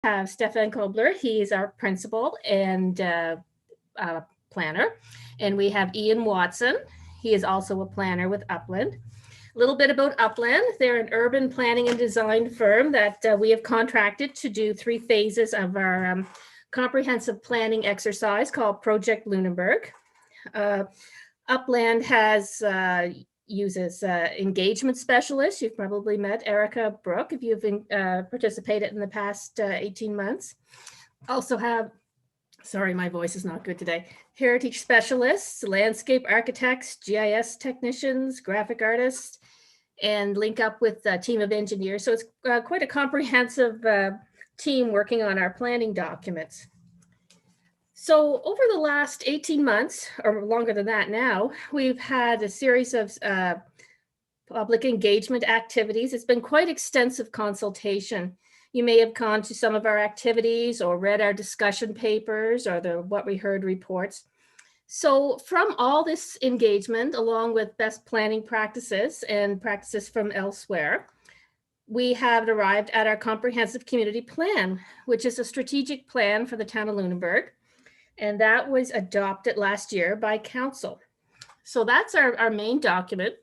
have Stefan Kobler. He's our principal and planner. And we have Ian Watson. He is also a planner with Upland. A little bit about Upland. They're an urban planning and design firm that we have contracted to do 3 phases of our comprehensive planning exercise called Project Lunenburg. Upland uses engagement specialists. You've probably met Erica Brook if you've participated in the past 18 months. Also have, sorry, my voice is not good today, heritage specialists, landscape architects, GIS technicians, graphic artists, and link up with a team of engineers. So it's quite a comprehensive team working on our planning documents. So over the last 18 months, or longer than that now, we've had a series of public engagement activities. It's been quite extensive consultation. You may have gone to some of our activities or read our discussion papers or the What We Heard reports. So from all this engagement, along with best planning practices and practices from elsewhere, we have arrived at our comprehensive community plan, which is a strategic plan for the town of Lunenburg. And that was adopted last year by council. So that's our main document.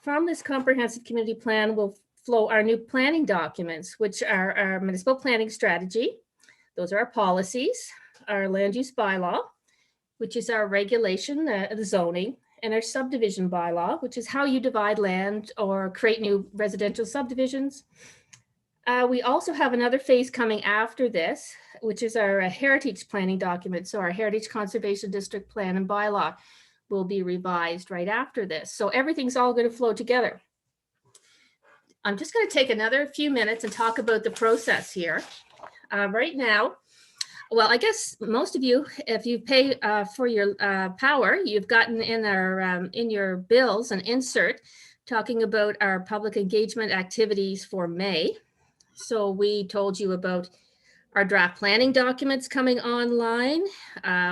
From this comprehensive community plan will flow our new planning documents, which are our municipal planning strategy. Those are our policies, our land use bylaw, which is our regulation, the zoning, and our subdivision bylaw, which is how you divide land or create new residential subdivisions. We also have another phase coming after this, which is our heritage planning document. So our heritage conservation district plan and bylaw will be revised right after this. So everything's all going to flow together. I'm just going to take another few minutes and talk about the process here. Right now, well, I guess most of you, if you pay for your power, you've gotten in your bills an insert talking about our public engagement activities for May. So we told you about our draft planning documents coming online.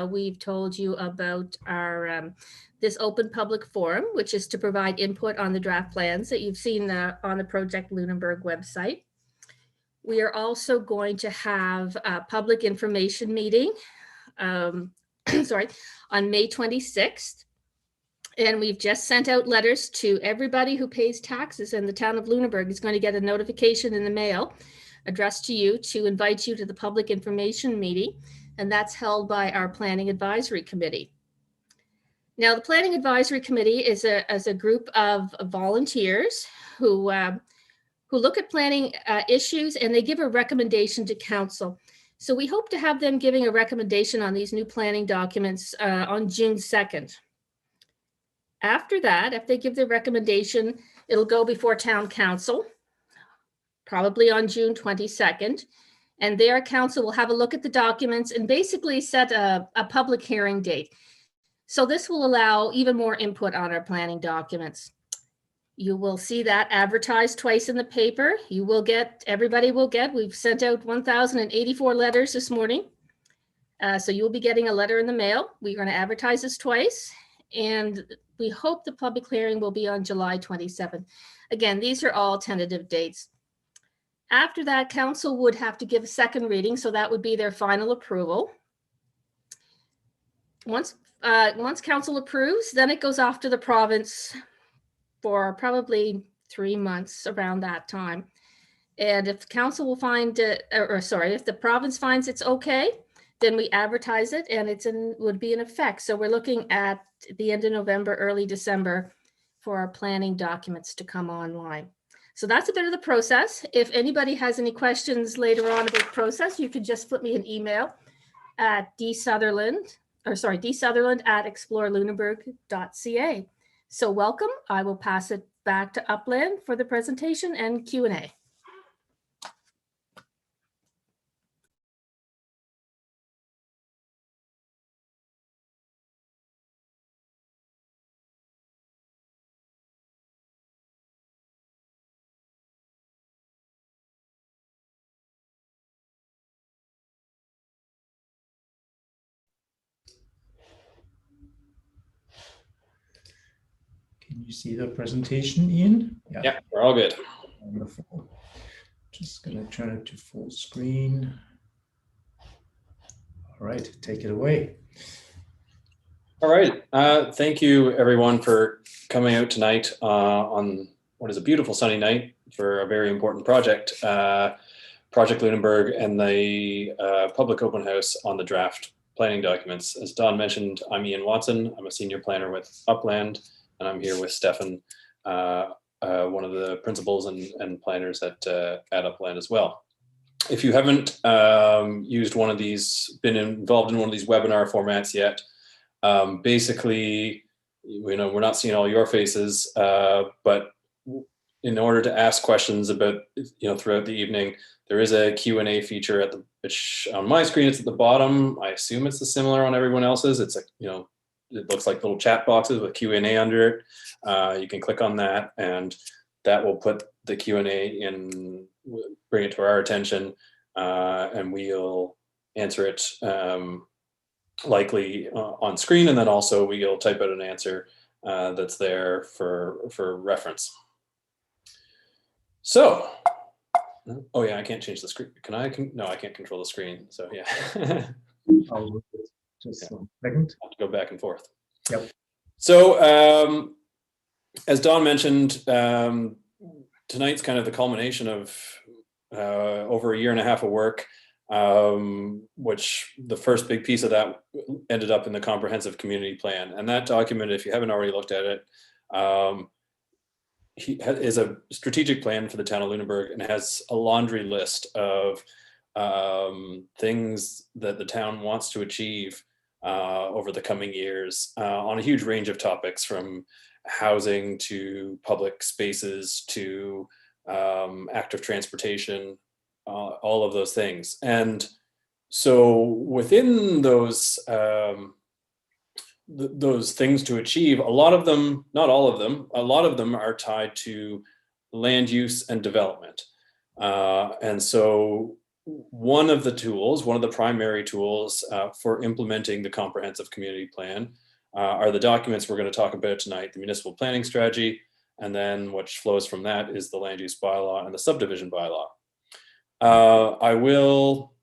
We've told you about our this open public forum, which is to provide input on the draft plans that you've seen on the Project Lunenburg website. We are also going to have a public information meeting, sorry, on May 26th. And we've just sent out letters to everybody who pays taxes in the town of Lunenburg is going to get a notification in the mail addressed to you to invite you to the public information meeting. And that's held by our Planning Advisory Committee. Now, the Planning Advisory Committee is a group of volunteers who look at planning issues and they give a recommendation to council. So we hope to have them giving a recommendation on these new planning documents on June 2nd. After that, if they give their recommendation, it'll go before town council, probably on June 22nd. And their council will have a look at the documents and basically set a public hearing date. So this will allow even more input on our planning documents. You will see that advertised twice in the paper. You will get, everybody will get, we've sent out 1,084 letters this morning. So you'll be getting a letter in the mail. We're going to advertise this twice. And we hope the public hearing will be on July 27th. Again, these are all tentative dates. After that, council would have to give a second reading. So that would be their final approval. Once council approves, then it goes off to the province for probably 3 months around that time. And if council will find, if the province finds it's okay, then we advertise it and would be in effect. So we're looking at the end of November, early December for our planning documents to come online. So that's a bit of the process. If anybody has any questions later on about the process, you can just flip me an email at dsutherland@explorelunenburg.ca. So welcome. I will pass it back to Upland for the presentation and Q&A. Can you see the presentation, Ian? Yeah, we're all good. Wonderful. Just going to turn it to full screen. All right, take it away. All right. Thank you, everyone, for coming out tonight on what is a beautiful sunny night for a very important project, Project Lunenburg, and the public open house on the draft planning documents. As Don mentioned, I'm Ian Watson. I'm a senior planner with Upland, and I'm here with Stefan, one of the principals and planners at Upland as well. If you haven't used one of these, been involved in one of these webinar formats yet, basically, we're not seeing all your faces, but in order to ask questions about, throughout the evening, there is a Q&A feature which on my screen, it's at the bottom. I assume it's similar on everyone else's. It's it looks like little chat boxes with Q&A under it. You can click on that, and that will put the Q&A in, bring it to our attention, and we'll answer it likely on screen, and then also we'll type out an answer that's there for reference. So, oh yeah, I can't change the screen. Can I? No, I can't control the screen. So yeah. I'll just 1 second. I'll have to go back and forth. Yep. So, as Don mentioned, tonight's kind of the culmination of over a year and a half of work, which the first big piece of that ended up in the comprehensive community plan. And that document, if you haven't already looked at it, is a strategic plan for the town of Lunenburg, and has a laundry list of things that the town wants to achieve over the coming years on a huge range of topics, from housing to public spaces to active transportation, all of those things. And so within those things to achieve, a lot of them, not all of them, a lot of them are tied to land use and development. And so one of the primary tools for implementing the comprehensive community plan are the documents we're going to talk about tonight: the municipal planning strategy, and then which flows from that is the land use bylaw and the subdivision bylaw. I will,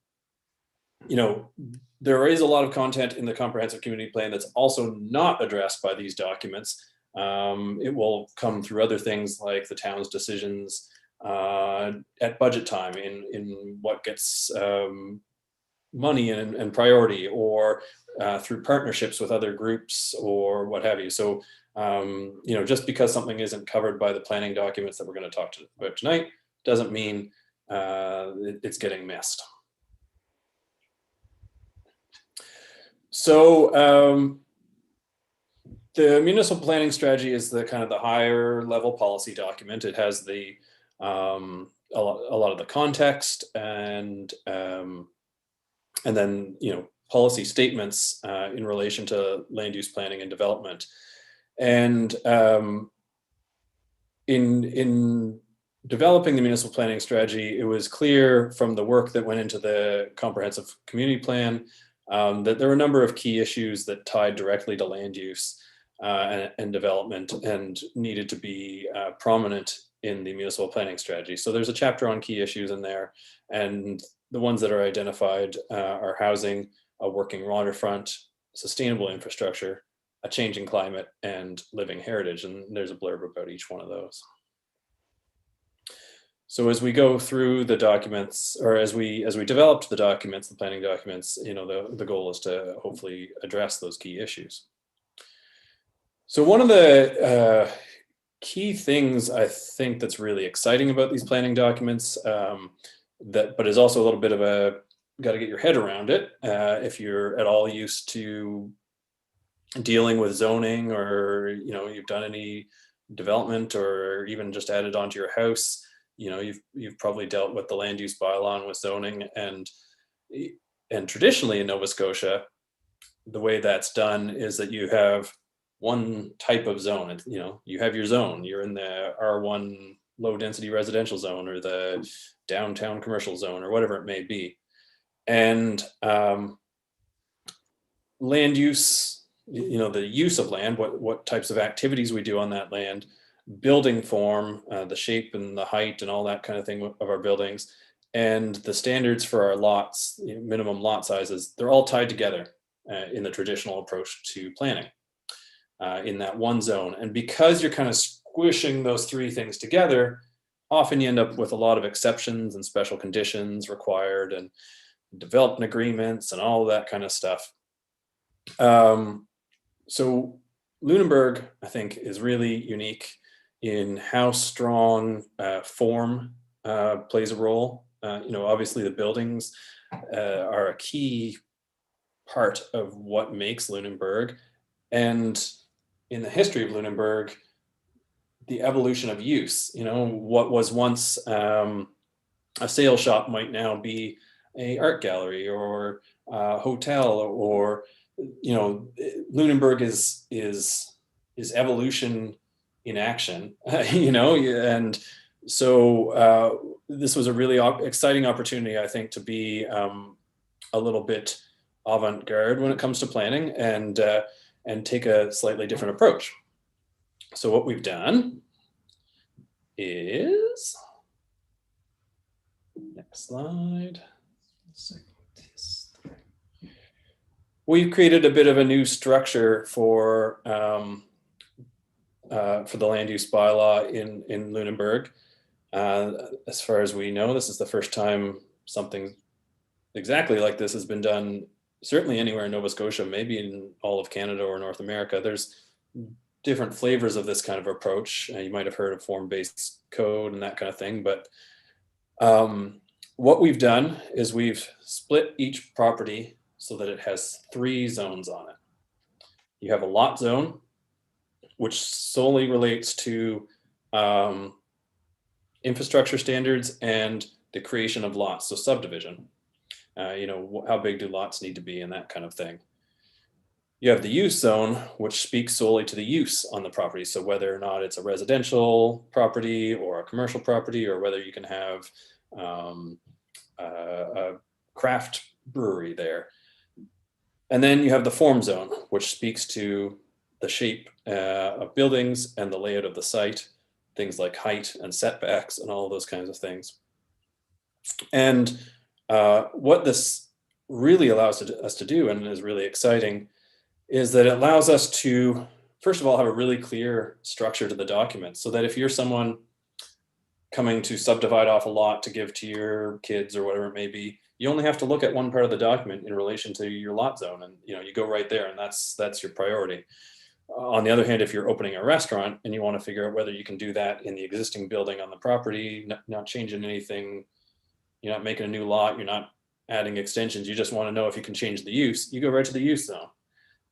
there is a lot of content in the comprehensive community plan that's also not addressed by these documents. It will come through other things like the town's decisions at budget time, in what gets money and priority, or through partnerships with other groups or what have you. So, just because something isn't covered by the planning documents that we're going to talk about tonight doesn't mean it's getting missed. So the municipal planning strategy is the kind of the higher level policy document. It has the a lot of the context and then policy statements in relation to land use planning and development. And in developing the municipal planning strategy, it was clear from the work that went into the comprehensive community plan that there were a number of key issues that tied directly to land use and development, and needed to be prominent in the municipal planning strategy. So there's a chapter on key issues in there, and the ones that are identified are housing, a working waterfront, sustainable infrastructure, a changing climate, and living heritage. And there's a blurb about each one of those. So as we go through the documents, or as we developed the documents, the planning documents, the goal is to hopefully address those key issues. So one of the key things I think that's really exciting about these planning documents, but is also a little bit of a, got to get your head around it if you're at all used to dealing with zoning, or you've done any development, or even just added onto your house. You've probably dealt with the land use bylaw and with zoning, and traditionally in Nova Scotia, the way that's done is that you have one type of zone. You have your zone. You're in the R1 low density residential zone, or the downtown commercial zone, or whatever it may be. And land use, the use of land, what types of activities we do on that land, building form, the shape and the height and all that kind of thing of our buildings, and the standards for our lots, minimum lot sizes, they're all tied together in the traditional approach to planning in that one zone. And because you're kind of squishing those three things together, often you end up with a lot of exceptions and special conditions required and development agreements and all of that kind of stuff. So Lunenburg, I think, is really unique in how strong form plays a role. Obviously the buildings are a key part of what makes Lunenburg. And in the history of Lunenburg, the evolution of use, what was once a sale shop might now be a art gallery or a hotel, or Lunenburg is evolution in action, and so this was a really exciting opportunity, I think, to be a little bit avant-garde when it comes to planning and take a slightly different approach. So what we've done is, next slide. We've created a bit of a new structure for the land use bylaw in Lunenburg. As far as we know, this is the first time something exactly like this has been done, certainly anywhere in Nova Scotia, maybe in all of Canada or North America. There's different flavors of this kind of approach. You might have heard of form-based code and that kind of thing, but what we've done is we've split each property so that it has 3 zones on it. You have a lot zone, which solely relates to infrastructure standards and the creation of lots, so subdivision. How big do lots need to be and that kind of thing. You have the use zone, which speaks solely to the use on the property. So whether or not it's a residential property or a commercial property, or whether you can have a craft brewery there. And then you have the form zone, which speaks to the shape of buildings and the layout of the site, things like height and setbacks and all of those kinds of things. And what this really allows us to do, and is really exciting, is that it allows us to, first of all, have a really clear structure to the document, so that if you're someone coming to subdivide off a lot to give to your kids or whatever it may be, you only have to look at one part of the document in relation to your lot zone, and you go right there, and that's your priority. On the other hand, if you're opening a restaurant and you want to figure out whether you can do that in the existing building on the property, not changing anything, you're not making a new lot, you're not adding extensions, you just want to know if you can change the use, you go right to the use zone.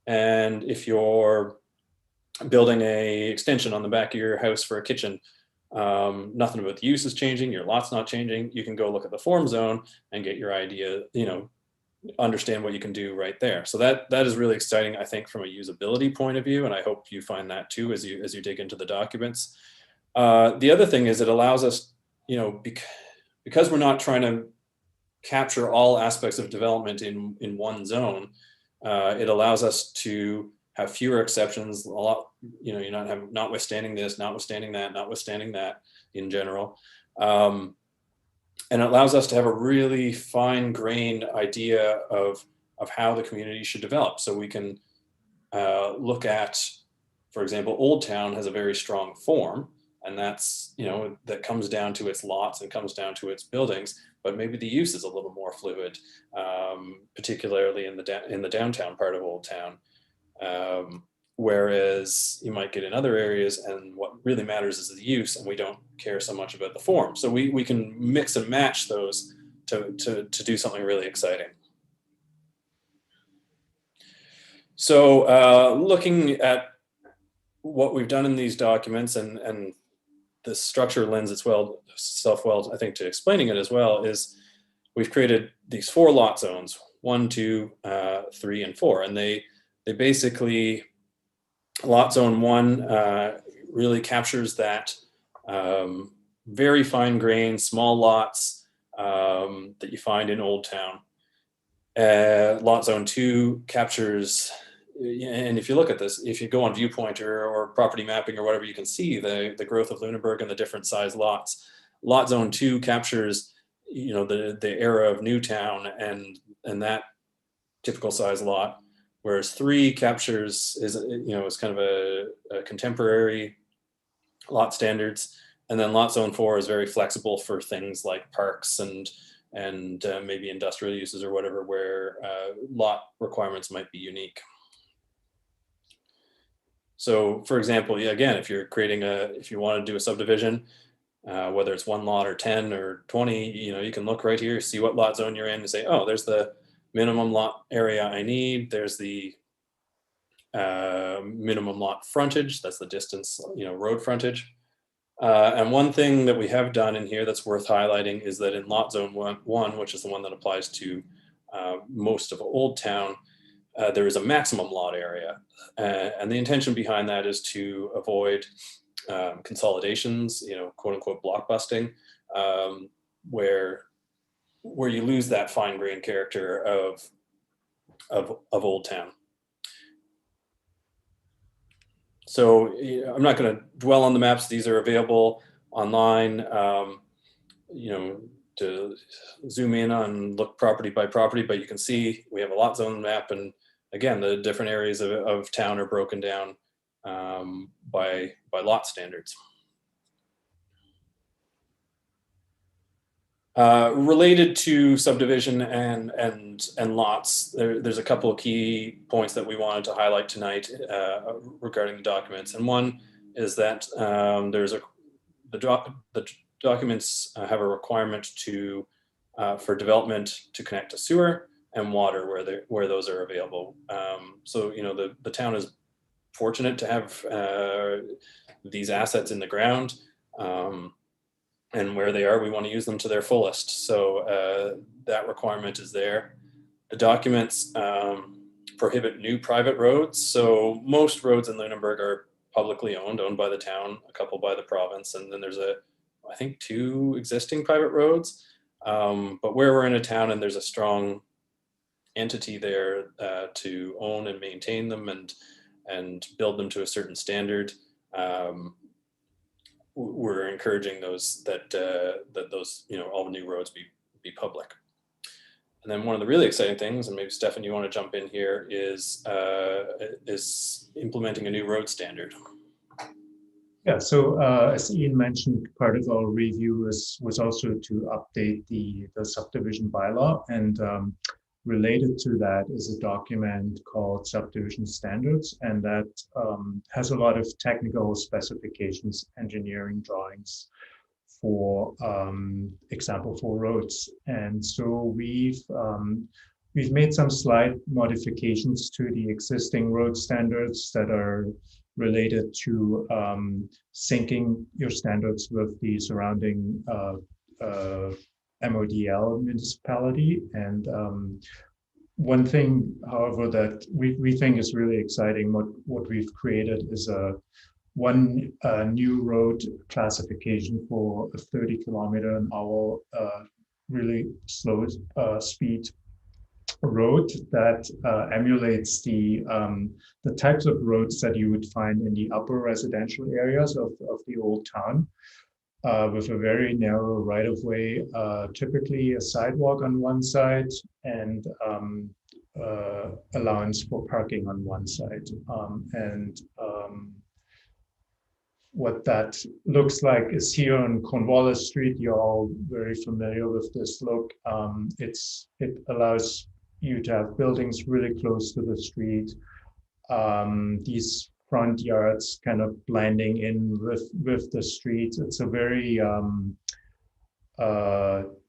And if you're building a extension on the back of your house for a kitchen, nothing about the use is changing, your lot's not changing, you can go look at the form zone and get your idea, understand what you can do right there. So that is really exciting, I think, from a usability point of view, and I hope you find that too as you dig into the documents. The other thing is it allows us, because we're not trying to capture all aspects of development in one zone, it allows us to have fewer exceptions. A lot, you're not having notwithstanding this, notwithstanding that in general. And it allows us to have a really fine-grained idea of how the community should develop. So we can look at, for example, Old Town has a very strong form, and that's, that comes down to its lots and comes down to its buildings, but maybe the use is a little more fluid, particularly in the downtown part of Old Town. Whereas you might get in other areas, and what really matters is the use, and we don't care so much about the form. So we can mix and match those to do something really exciting. So looking at what we've done in these documents, and the structure lends itself well, I think, to explaining it as well, is we've created these 4 lot zones, 1, 2, 3, and 4, and they basically, lot zone 1 really captures that very fine-grained small lots that you find in Old Town. Lot zone 2 captures, and if you look at this, if you go on Viewpoint or property mapping or whatever, you can see the growth of Lunenburg and the different size lots. Lot zone 2 captures the era of Newtown and that typical size lot, whereas 3 captures is kind of a contemporary lot standards, and then lot zone 4 is very flexible for things like parks and maybe industrial uses or whatever, where lot requirements might be unique. So for example, again, if you want to do a subdivision, whether it's 1 lot or 10 or 20, you can look right here, see what lot zone you're in and say, oh, there's the minimum lot area I need. There's the minimum lot frontage. That's the distance, road frontage. And one thing that we have done in here that's worth highlighting is that in lot zone 1, which is the one that applies to most of Old Town, there is a maximum lot area. And the intention behind that is to avoid consolidations, quote unquote blockbusting, where you lose that fine grained character of Old Town. So I'm not going to dwell on the maps. These are available online, to zoom in on look property by property, but you can see we have a lot zone map, and again, the different areas of town are broken down by lot standards. Related to subdivision and lots, there's a couple of key points that we wanted to highlight tonight regarding the documents. And one is that the documents have a requirement for development to connect to sewer and water where those are available. So the town is fortunate to have these assets in the ground. And where they are, we want to use them to their fullest. So that requirement is there. The documents prohibit new private roads. So most roads in Lunenburg are publicly owned by the town, a couple by the province, and then there's I think 2 existing private roads. But where we're in a town and there's a strong entity there to own and maintain them and build them to a certain standard, we're encouraging those that those all new roads be public. And then one of the really exciting things, and maybe Stefan, you want to jump in here, is implementing a new road standard. Yeah, so as Ian mentioned, part of our review was also to update the subdivision bylaw, and related to that is a document called Subdivision Standards, and that has a lot of technical specifications, engineering drawings for example for roads. And so we've made some slight modifications to the existing road standards that are related to syncing your standards with the surrounding MODL municipality. And one thing, however, that we think is really exciting, what we've created is one new road classification for a 30 km/h really slow speed road that emulates the types of roads that you would find in the upper residential areas of the old town, with a very narrow right-of-way, typically a sidewalk on one side and allowance for parking on one side. What that looks like is here on Cornwall Street. You're all very familiar with this look. It allows you to have buildings really close to the street. These front yards kind of blending in with the streets. It's a very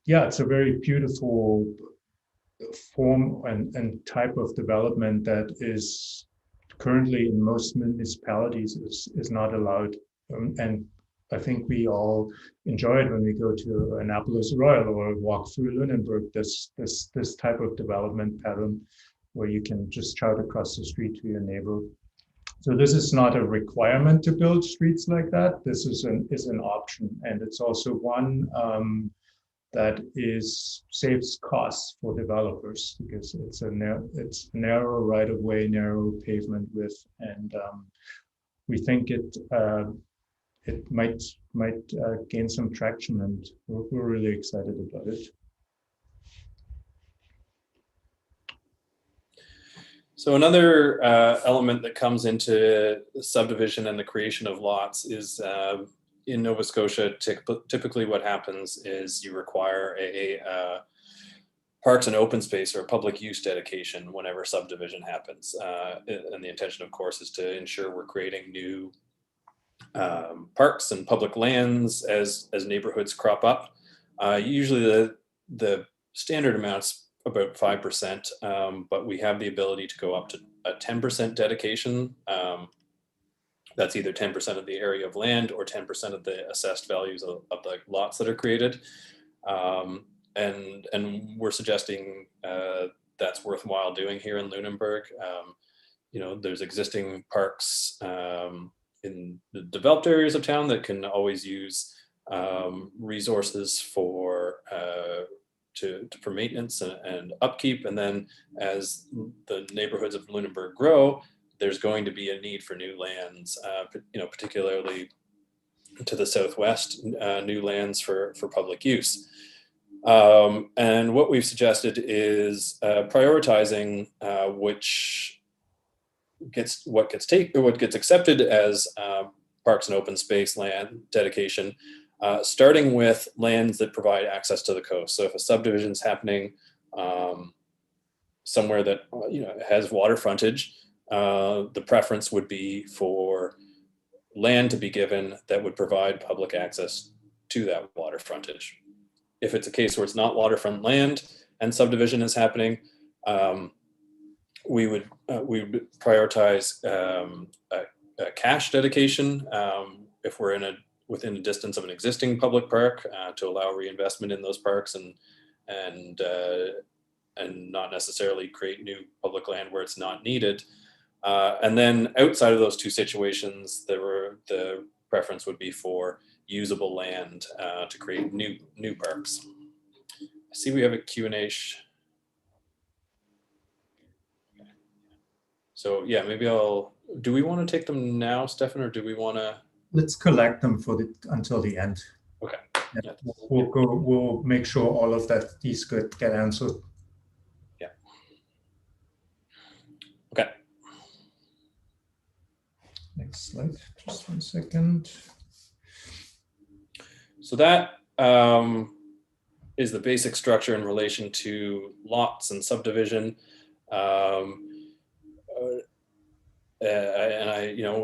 it's a very beautiful form and type of development that is currently in most municipalities is not allowed. And I think we all enjoy it when we go to Annapolis Royal or walk through Lunenburg, this type of development pattern where you can just shout across the street to your neighbor. So this is not a requirement to build streets like that. This is an option, and it's also one that saves costs for developers, because it's narrow right of way, narrow pavement width, and we think it might gain some traction, and we're really excited about it. So another element that comes into subdivision and the creation of lots is in Nova Scotia, typically what happens is you require a parks and open space or a public use dedication whenever subdivision happens. And the intention, of course, is to ensure we're creating new parks and public lands as neighborhoods crop up. Usually the standard amount's about 5%, but we have the ability to go up to a 10% dedication. That's either 10% of the area of land or 10% of the assessed values of the lots that are created. And we're suggesting that's worthwhile doing here in Lunenburg. You know, there's existing parks in the developed areas of town that can always use resources for maintenance and upkeep. And then as the neighborhoods of Lunenburg grow, there's going to be a need for new lands, you know, particularly to the southwest, new lands for public use. And what we've suggested is prioritizing what gets accepted as parks and open space land dedication, starting with lands that provide access to the coast. So if a subdivision is happening somewhere that has water frontage, the preference would be for land to be given that would provide public access to that water frontage. If it's a case where it's not waterfront land and subdivision is happening, we would prioritize a cash dedication if we're within a distance of an existing public park to allow reinvestment in those parks and not necessarily create new public land where it's not needed. And then outside of those two situations, the preference would be for usable land to create new parks. I see we have a Q&A. So yeah, maybe do we want to take them now, Stefan, or do we want to? Let's collect them until the end. Okay. Yeah. We'll make sure all of these get answered. Yeah. Okay. Next slide, just 1 second. So that is the basic structure in relation to lots and subdivision. And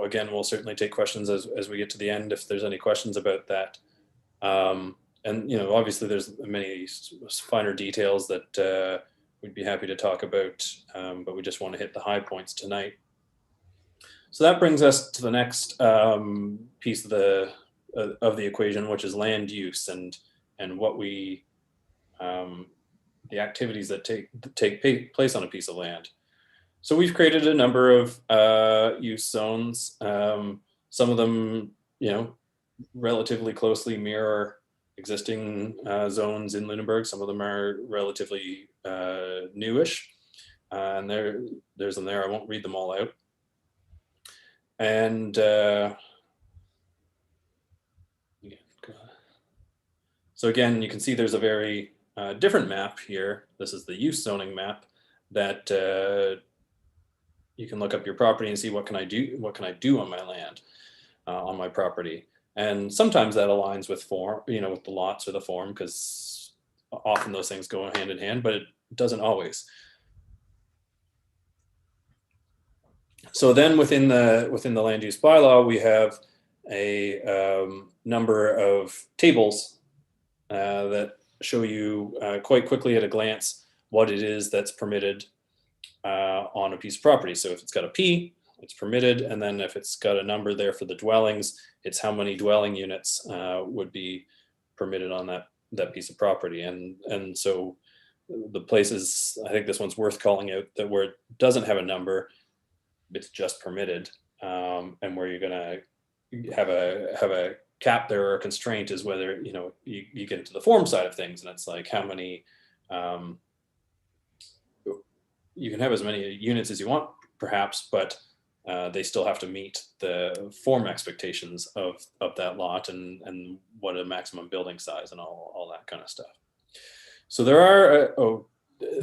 again, we'll certainly take questions as we get to the end if there's any questions about that. And obviously there's many finer details that we'd be happy to talk about, but we just want to hit the high points tonight. So that brings us to the next piece of the equation, which is land use and what the activities that take place on a piece of land. So we've created a number of use zones. Some of them, relatively closely mirror existing zones in Lunenburg. Some of them are relatively newish, and there's them there. I won't read them all out. And so again, you can see there's a very different map here. This is the use zoning map that you can look up your property and see what can I do on my land, on my property. And sometimes that aligns with form, with the lots or the form, because often those things go hand in hand, but it doesn't always. So then within the land use bylaw, we have a number of tables that show you quite quickly at a glance what it is that's permitted on a piece of property. So if it's got a P, it's permitted, and then if it's got a number there for the dwellings, it's how many dwelling units would be permitted on that piece of property. And so the places, I think this one's worth calling out, that where it doesn't have a number, it's just permitted, and where you're gonna have a cap there or a constraint is whether you get into the form side of things, and it's like how many you can have as many units as you want, perhaps, but they still have to meet the form expectations of that lot and what a maximum building size and all that kind of stuff. So there are,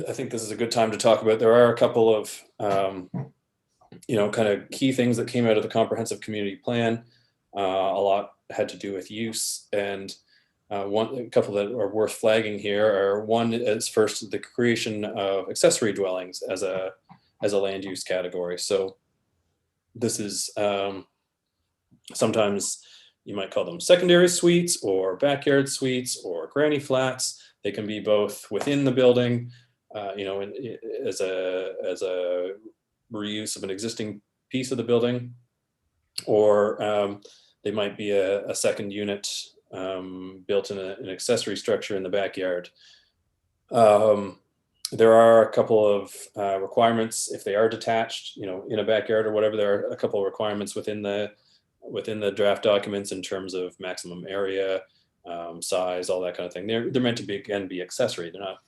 I think this is a good time to talk about, there are a couple of, kind of key things that came out of the comprehensive community plan. A lot had to do with use, and a couple that are worth flagging here are, one is first the creation of accessory dwellings as a land use category. So this is sometimes you might call them secondary suites or backyard suites or granny flats. They can be both within the building, as a reuse of an existing piece of the building, or they might be a second unit built in an accessory structure in the backyard. There are a couple of requirements if they are detached, in a backyard or whatever. There are a couple of requirements within the draft documents in terms of maximum area, size, all that kind of thing. They're meant to be accessory. They're not.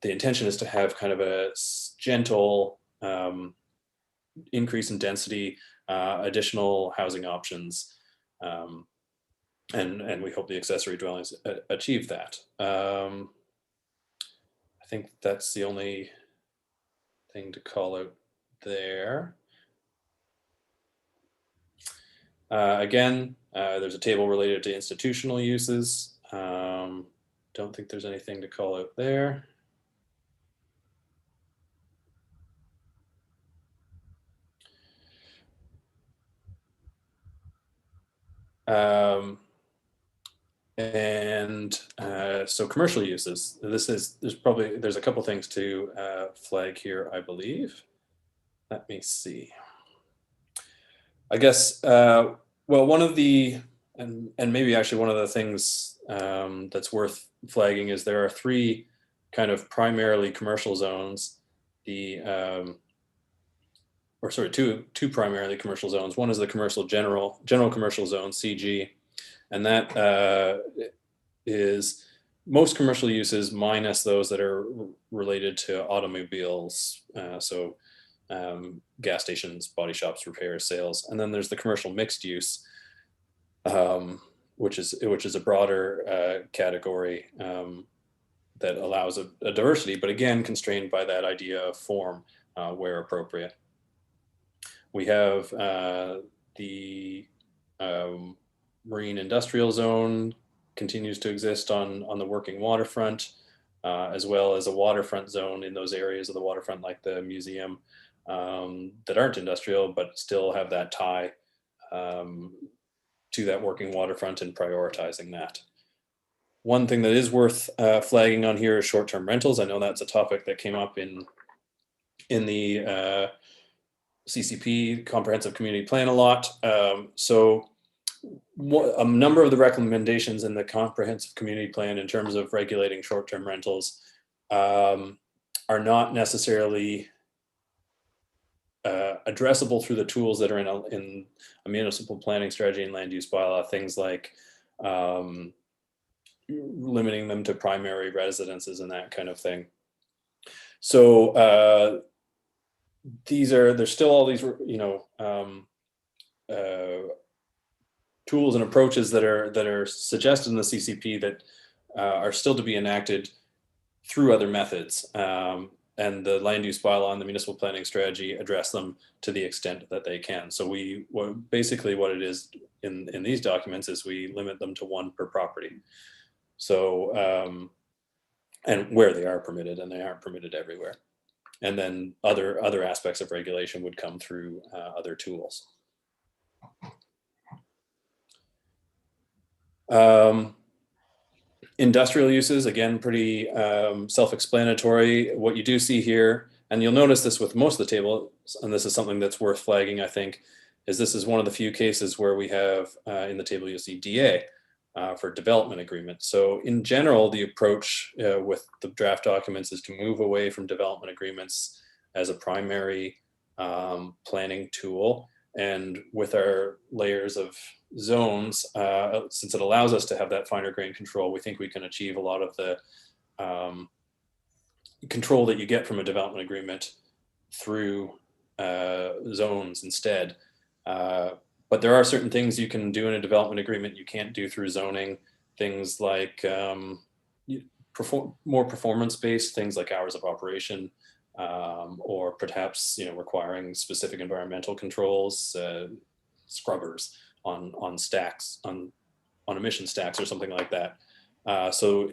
The intention is to have kind of a gentle increase in density, additional housing options, and we hope the accessory dwellings achieve that. I think that's the only thing to call out there. Again, there's a table related to institutional uses. Don't think there's anything to call out there. So commercial uses, there's a couple things to flag here, I believe. Let me see. I guess, well, one of the, and maybe actually one of the things that's worth flagging is there are three kind of primarily commercial zones. Two primarily commercial zones. One is the general commercial zone, CG, and that is most commercial uses minus those that are related to automobiles. Gas stations, body shops, repairs, sales. And then there's the commercial mixed use, which is a broader category that allows a diversity, but again, constrained by that idea of form where appropriate. We have the marine industrial zone continues to exist on the working waterfront, as well as a waterfront zone in those areas of the waterfront like the museum that aren't industrial, but still have that tie to that working waterfront and prioritizing that. One thing that is worth flagging on here is short-term rentals. I know that's a topic that came up in the CCP comprehensive community plan a lot. So a number of the recommendations in the comprehensive community plan in terms of regulating short-term rentals are not necessarily addressable through the tools that are in a municipal planning strategy and land use bylaw, things like limiting them to primary residences and that kind of thing. So there's still all these, tools and approaches that are suggested in the CCP that are still to be enacted through other methods. And the land use bylaw and the municipal planning strategy address them to the extent that they can. So basically what it is in these documents is we limit them to one per property. So, and where they are permitted, and they aren't permitted everywhere. And then other aspects of regulation would come through other tools. Industrial uses, again, pretty self-explanatory. What you do see here, and you'll notice this with most of the table, and this is something that's worth flagging, I think, is this is one of the few cases where we have in the table, you'll see DA for development agreement. So in general, the approach with the draft documents is to move away from development agreements as a primary planning tool. And with our layers of zones, since it allows us to have that finer grain control, we think we can achieve a lot of the control that you get from a development agreement through zones instead. But there are certain things you can do in a development agreement you can't do through zoning. Things like more performance-based things like hours of operation, or perhaps requiring specific environmental controls, scrubbers on stacks, on emission stacks or something like that. So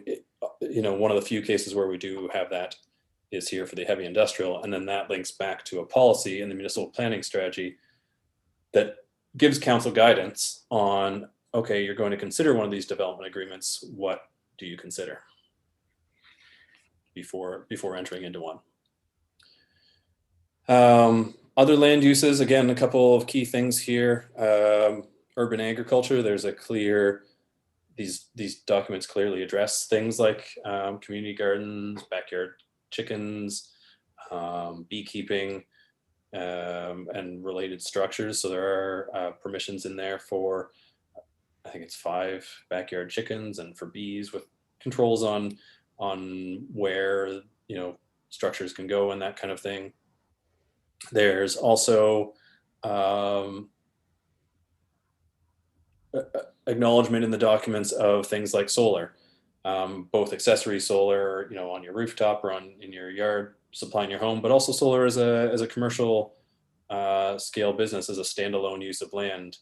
one of the few cases where we do have that is here for the heavy industrial, and then that links back to a policy in the municipal planning strategy that gives council guidance on, okay, you're going to consider one of these development agreements. What do you consider before entering into one? Other land uses, again, a couple of key things here. Urban agriculture, there's a clear, these documents clearly address things like community gardens, backyard chickens, beekeeping, and related structures. So there are permissions in there for, I think it's 5 backyard chickens, and for bees, with controls on where structures can go and that kind of thing. There's also acknowledgement in the documents of things like solar, both accessory solar, on your rooftop or in your yard, supplying your home, but also solar as a commercial scale business, as a standalone use of land,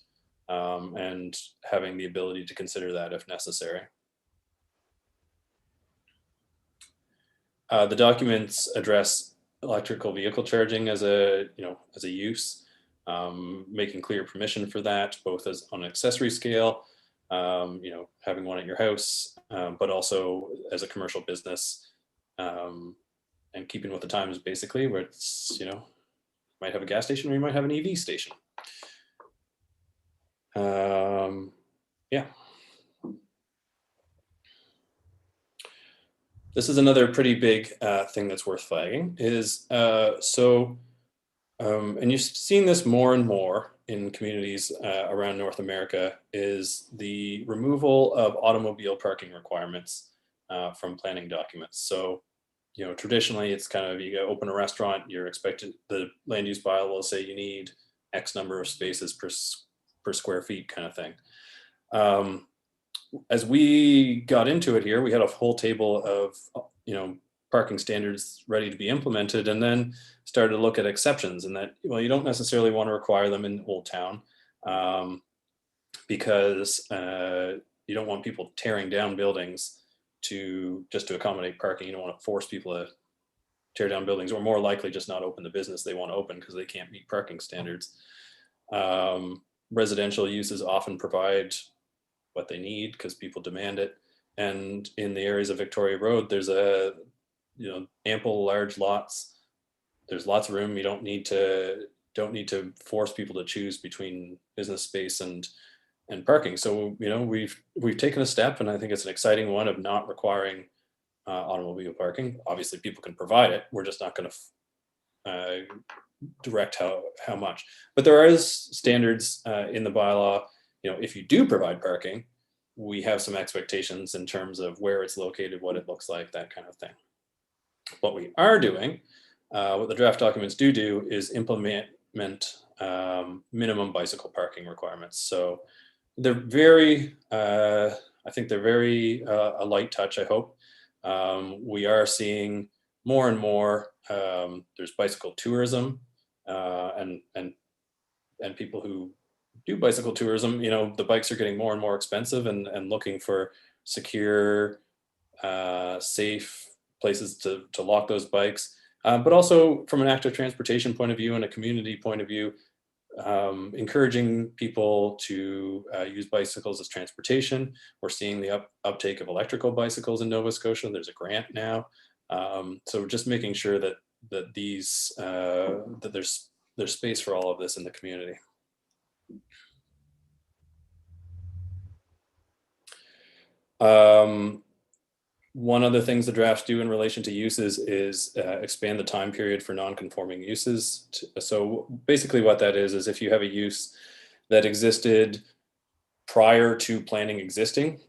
and having the ability to consider that if necessary. The documents address electrical vehicle charging as a use, making clear permission for that, both as on an accessory scale, having one at your house, but also as a commercial business, and keeping with the times, basically, where it's, you might have a gas station or you might have an EV station. Yeah. This is another pretty big thing that's worth flagging is, and you've seen this more and more in communities around North America, is the removal of automobile parking requirements from planning documents. So, traditionally it's kind of, you open a restaurant, you're expected, the land use bylaw will say you need X number of spaces per square feet kind of thing. As we got into it here, we had a whole table of, parking standards ready to be implemented, and then started to look at exceptions, and that, well, you don't necessarily want to require them in Old Town, because you don't want people tearing down buildings just to accommodate parking. You don't want to force people to tear down buildings, or more likely just not open the business they want to open because they can't meet parking standards. Residential uses often provide what they need because people demand it. And in the areas of Victoria Road, there's ample large lots. There's lots of room. You don't need to force people to choose between business space and parking. So, we've taken a step, and I think it's an exciting one, of not requiring automobile parking. Obviously people can provide it. We're just not going to direct how much, but there is standards in the bylaw. If you do provide parking, we have some expectations in terms of where it's located, what it looks like, that kind of thing. What we are doing, what the draft documents do is implement minimum bicycle parking requirements. So they're very, I think they're very a light touch, I hope. We are seeing more and more, there's bicycle tourism, and people who do bicycle tourism, the bikes are getting more and more expensive, and looking for secure, safe places to lock those bikes. But also from an active transportation point of view and a community point of view, encouraging people to use bicycles as transportation. We're seeing the uptake of electrical bicycles in Nova Scotia. There's a grant now. So just making sure that there's space for all of this in the community. One of the things the drafts do in relation to uses is expand the time period for non-conforming uses. So basically what that is if you have a use that existed prior to planning existing,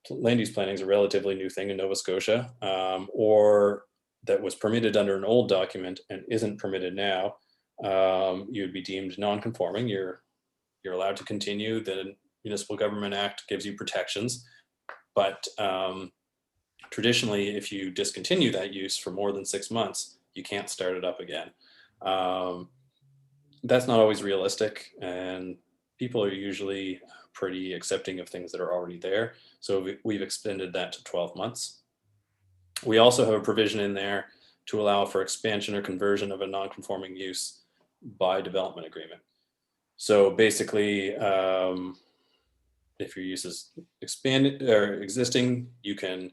land use planning is a relatively new thing in Nova Scotia, or that was permitted under an old document and isn't permitted now, you'd be deemed non-conforming. You're allowed to continue. The Municipal Government Act gives you protections, but traditionally, if you discontinue that use for more than 6 months, you can't start it up again. That's not always realistic, and people are usually pretty accepting of things that are already there. So we've extended that to 12 months. We also have a provision in there to allow for expansion or conversion of a non-conforming use by development agreement. So basically, if your use is expanded or existing, you can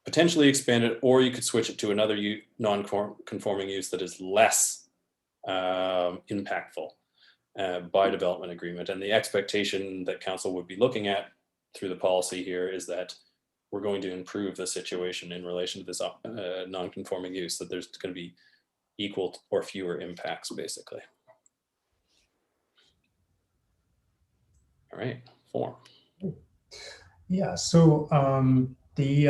potentially expand it, or you could switch it to another non-conforming use that is less impactful by development agreement. And the expectation that council would be looking at through the policy here is that we're going to improve the situation in relation to this non-conforming use, that there's going to be equal or fewer impacts, basically. All right, form. Yeah, so the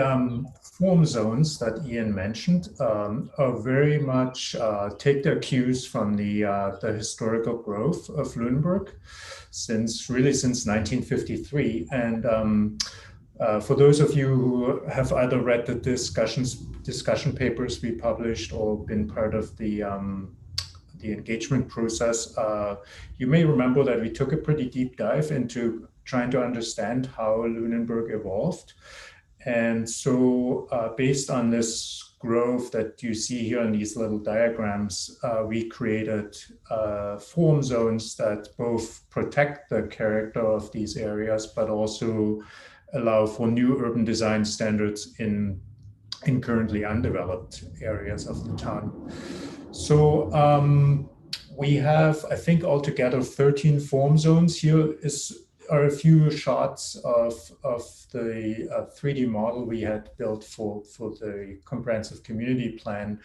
form zones that Ian mentioned are very much take their cues from the historical growth of Lunenburg since 1953. And for those of you who have either read the discussion papers we published or been part of the engagement process, you may remember that we took a pretty deep dive into trying to understand how Lunenburg evolved. And so based on this growth that you see here in these little diagrams, we created form zones that both protect the character of these areas, but also allow for new urban design standards in currently undeveloped areas of the town. So we have, I think, altogether 13 form zones. Here are a few shots of the 3D model we had built for the comprehensive community plan,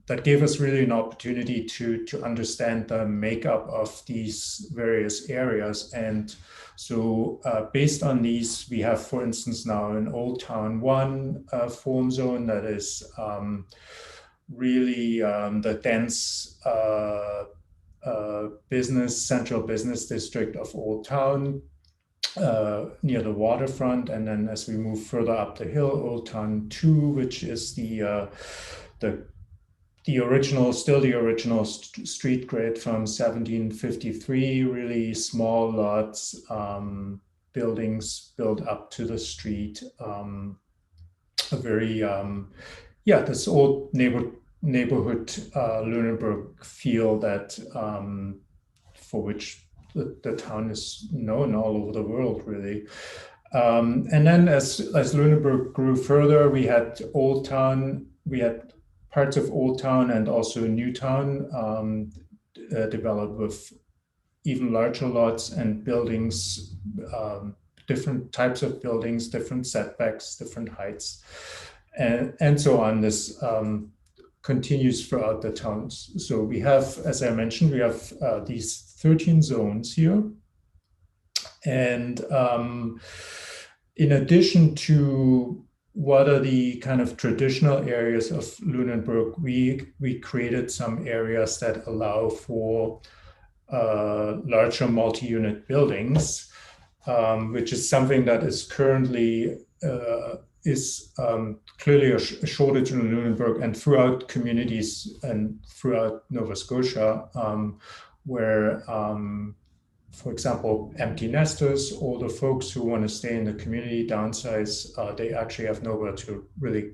that gave us really an opportunity to understand the makeup of these various areas. And so based on these, we have, for instance, now an Old Town 1 form zone that is really the dense central business district of Old Town, near the waterfront. And then as we move further up the hill, Old Town 2, which is the original street grid from 1753, really small lots, buildings built up to the street, a very, this old neighborhood Lunenburg feel that for which the town is known all over the world, really. And then as Lunenburg grew further, we had Old Town, we had parts of Old Town and also New Town developed with even larger lots and buildings, different types of buildings, different setbacks, different heights, and so on. This continues throughout the towns. So we have, as I mentioned, we have these 13 zones here. And in addition to what are the kind of traditional areas of Lunenburg, we created some areas that allow for larger multi-unit buildings, which is something that is currently clearly a shortage in Lunenburg and throughout communities and throughout Nova Scotia, where for example, empty nesters, older folks who want to stay in the community, downsize, they actually have nowhere to really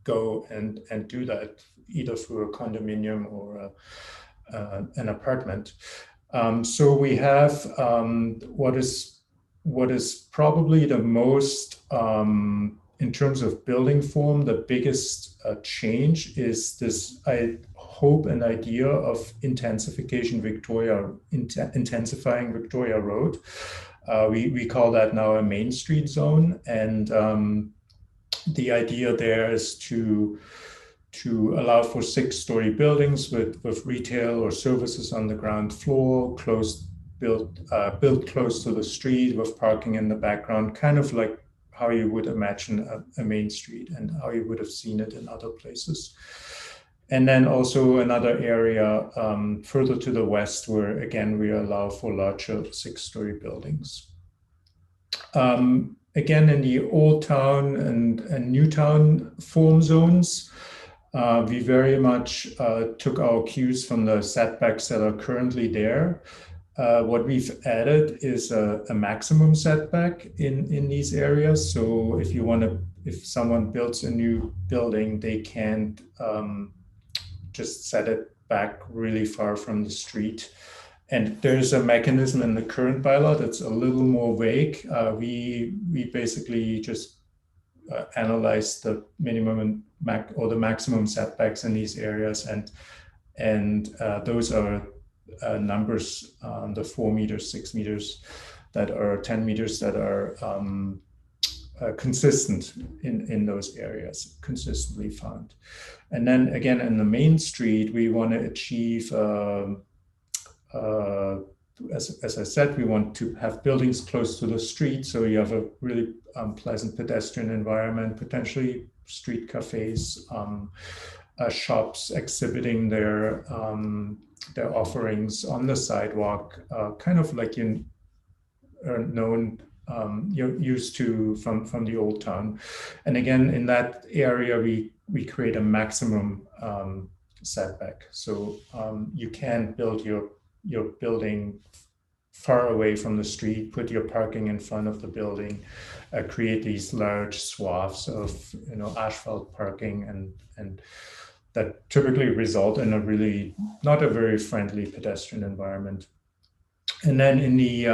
go and do that, either through a condominium or an apartment. So we have what is probably the most, in terms of building form, the biggest change is this, I hope, an idea of intensifying Victoria Road. We call that now a Main Street zone. And the idea there is to allow for 6-story buildings with retail or services on the ground floor, built close to the street with parking in the background, kind of like how you would imagine a main street and how you would have seen it in other places. And then also another area further to the west where, again, we allow for larger 6-story buildings. Again, in the Old Town and New Town form zones, we very much took our cues from the setbacks that are currently there. What we've added is a maximum setback in these areas. So if someone builds a new building, they can't just set it back really far from the street. And there's a mechanism in the current bylaw that's a little more vague. We basically just analyze the minimum or the maximum setbacks in these areas, and those are numbers, the 4 meters, 6 meters, that are 10 meters that are consistent in those areas, consistently found. And then again, in the main street, we want to achieve, as I said, we want to have buildings close to the street, so you have a really pleasant pedestrian environment, potentially street cafes, shops exhibiting their offerings on the sidewalk, kind of like you're used to from the Old Town. And again, in that area, we create a maximum setback. So you can build your building far away from the street, put your parking in front of the building, create these large swaths of asphalt parking, and that typically result in a really not a very friendly pedestrian environment. And then in the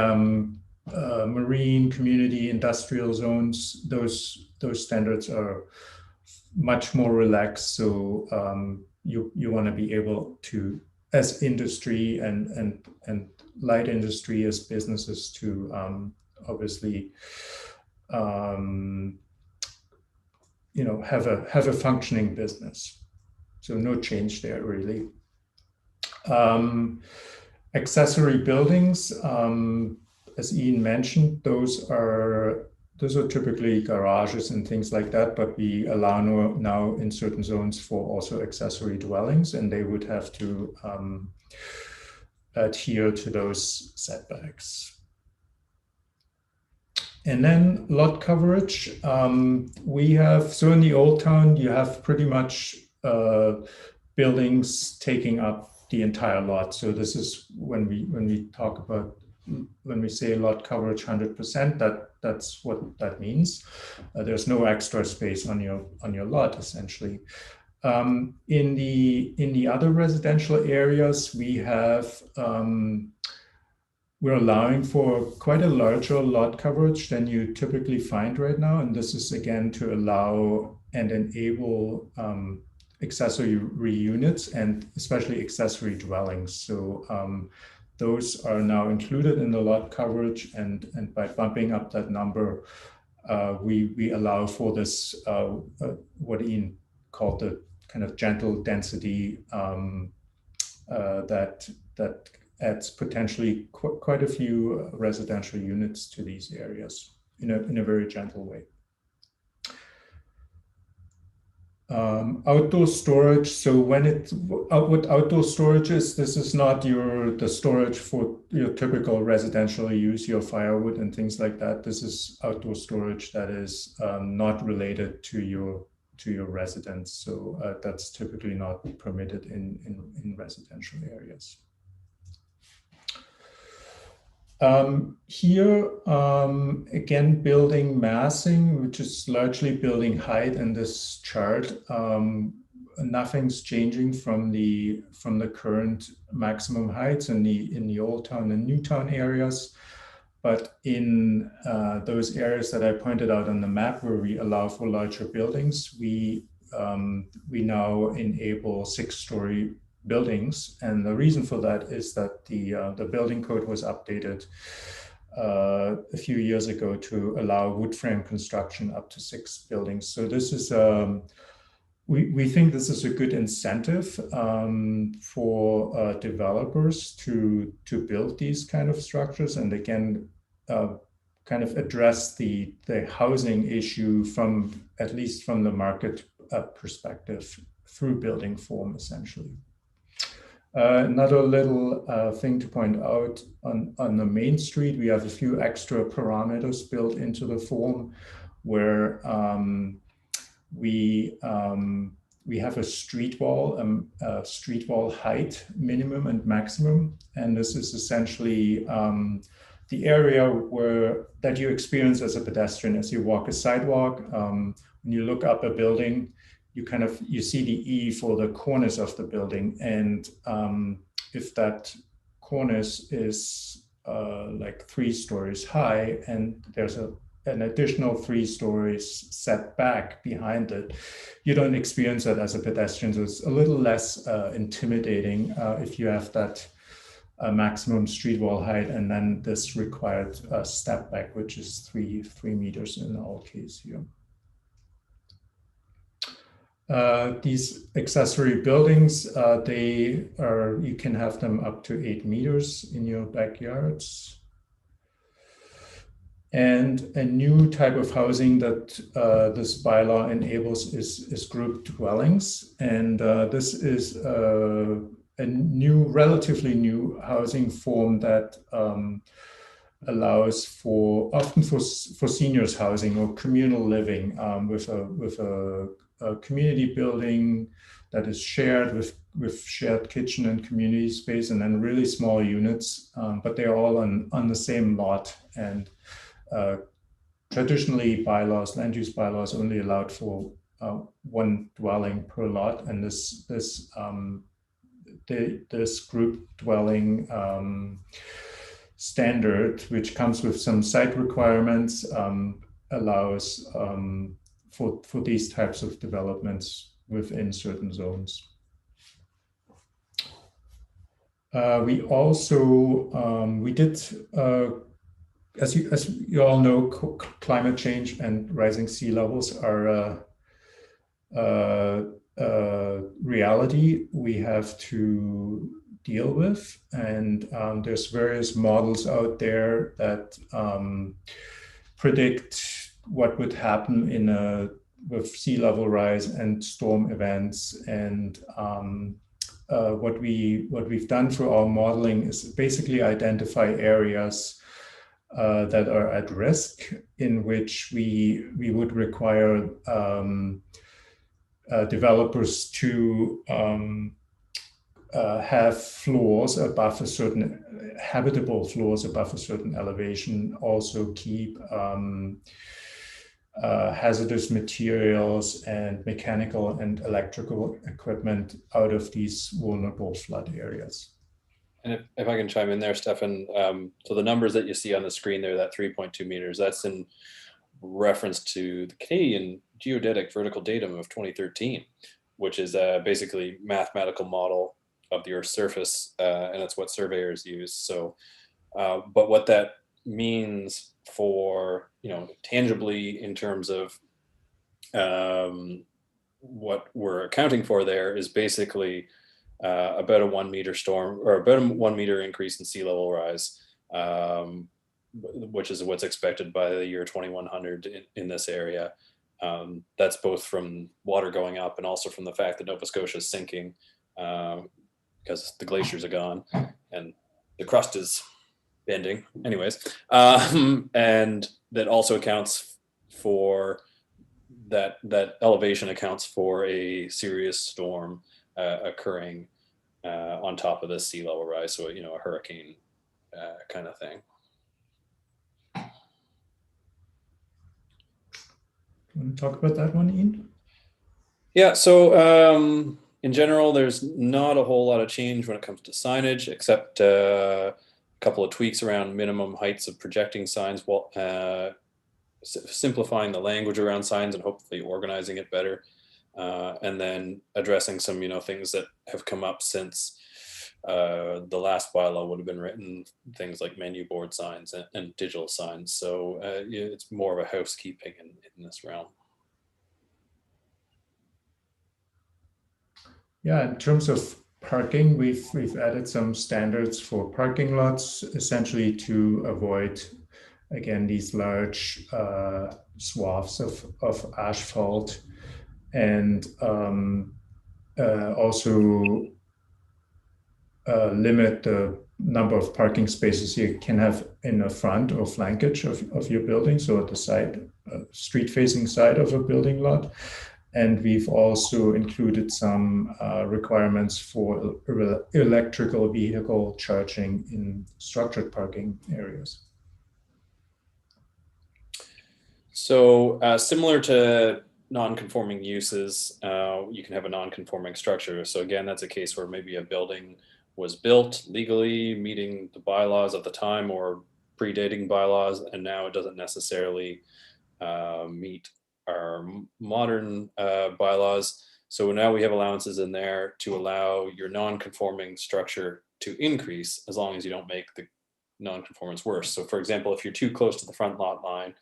marine, community, industrial zones, those standards are much more relaxed. So you want to be able to, as industry and light industry, as businesses, to obviously have a functioning business. So no change there really. Accessory buildings, as Ian mentioned, those are typically garages and things like that, but we allow now in certain zones for also accessory dwellings, and they would have to adhere to those setbacks. And then lot coverage, we have, so in the Old Town, you have pretty much buildings taking up the entire lot. So this is when we talk about, when we say lot coverage 100%, that's what that means. There's no extra space on your lot, essentially. In the other residential areas, we have we're allowing for quite a larger lot coverage than you typically find right now, and this is again to allow and enable accessory units and especially accessory dwellings. So those are now included in the lot coverage, and by bumping up that number, we allow for this what Ian called the kind of gentle density that adds potentially quite a few residential units to these areas in a very gentle way. Outdoor storage. So what outdoor storage is, this is not the storage for your typical residential use, your firewood and things like that. This is outdoor storage that is not related to your residence. So that's typically not permitted in residential areas. Here, again, building massing, which is largely building height in this chart. Nothing's changing from the current maximum heights in the Old Town and New Town areas. But in those areas that I pointed out on the map where we allow for larger buildings, we now enable 6-story buildings, and the reason for that is that the building code was updated a few years ago to allow wood frame construction up to 6 buildings. So this is we think this is a good incentive for developers to build these kind of structures, and again kind of address the housing issue from, at least from the market perspective. through building form, essentially. Another little thing to point out, on the main street, we have a few extra parameters built into the form where we have a street wall height minimum and maximum, and this is essentially the area that you experience as a pedestrian as you walk a sidewalk. When you look up a building, you see the E for the cornice of the building, and if that cornice is like 3 stories high and there's an additional 3 stories set back behind it, you don't experience that as a pedestrian. So it's a little less intimidating if you have that maximum street wall height and then this required step back, which is 3 meters in our case here. These accessory buildings, you can have them up to 8 meters in your backyards. And a new type of housing that this bylaw enables is group dwellings. And this is a relatively new housing form that allows often for seniors housing or communal living with a community building that is shared with shared kitchen and community space, and then really small units, but they're all on the same lot. And traditionally, land use bylaws only allowed for 1 dwelling per lot, and this group dwelling standard, which comes with some site requirements, allows for these types of developments within certain zones. We also did. As you all know, climate change and rising sea levels are a reality we have to deal with, and there's various models out there that predict what would happen with sea level rise and storm events. And what we've done through our modeling is basically identify areas that are at risk, in which we would require developers to have floors above a certain habitable floors above a certain elevation, also keep hazardous materials and mechanical and electrical equipment out of these vulnerable flood areas. And if I can chime in there, Stefan, so the numbers that you see on the screen there, that 3.2 meters, that's in reference to the Canadian Geodetic Vertical Datum of 2013, which is basically mathematical model of the Earth's surface, and that's what surveyors use. So, but what that means for, tangibly in terms of what we're accounting for there is basically about a 1 meter storm, or about a 1 meter increase in sea level rise, which is what's expected by the year 2100 in this area. That's both from water going up and also from the fact that Nova Scotia is sinking because the glaciers are gone and the crust is bending. Anyways, and that also accounts for that elevation accounts for a serious storm occurring on top of the sea level rise, so a hurricane kind of thing. Want to talk about that one, Ian? Yeah, so in general, there's not a whole lot of change when it comes to signage, except a couple of tweaks around minimum heights of projecting signs, while simplifying the language around signs and hopefully organizing it better. And then addressing some, things that have come up since the last bylaw would have been written, things like menu board signs and digital signs. So it's more of a housekeeping in this realm. Yeah, in terms of parking, we've added some standards for parking lots, essentially to avoid, again, these large swaths of asphalt. And also limit the number of parking spaces you can have in the front or flankage of your building, so at the side, street-facing side of a building lot. And we've also included some requirements for electrical vehicle charging in structured parking areas. So similar to non-conforming uses, you can have a non-conforming structure. So again, that's a case where maybe a building was built legally, meeting the bylaws at the time or predating bylaws, and now it doesn't necessarily meet our modern bylaws. So now we have allowances in there to allow your non-conforming structure to increase as long as you don't make the non-conformance worse. So for example, if you're too close to the front lot line,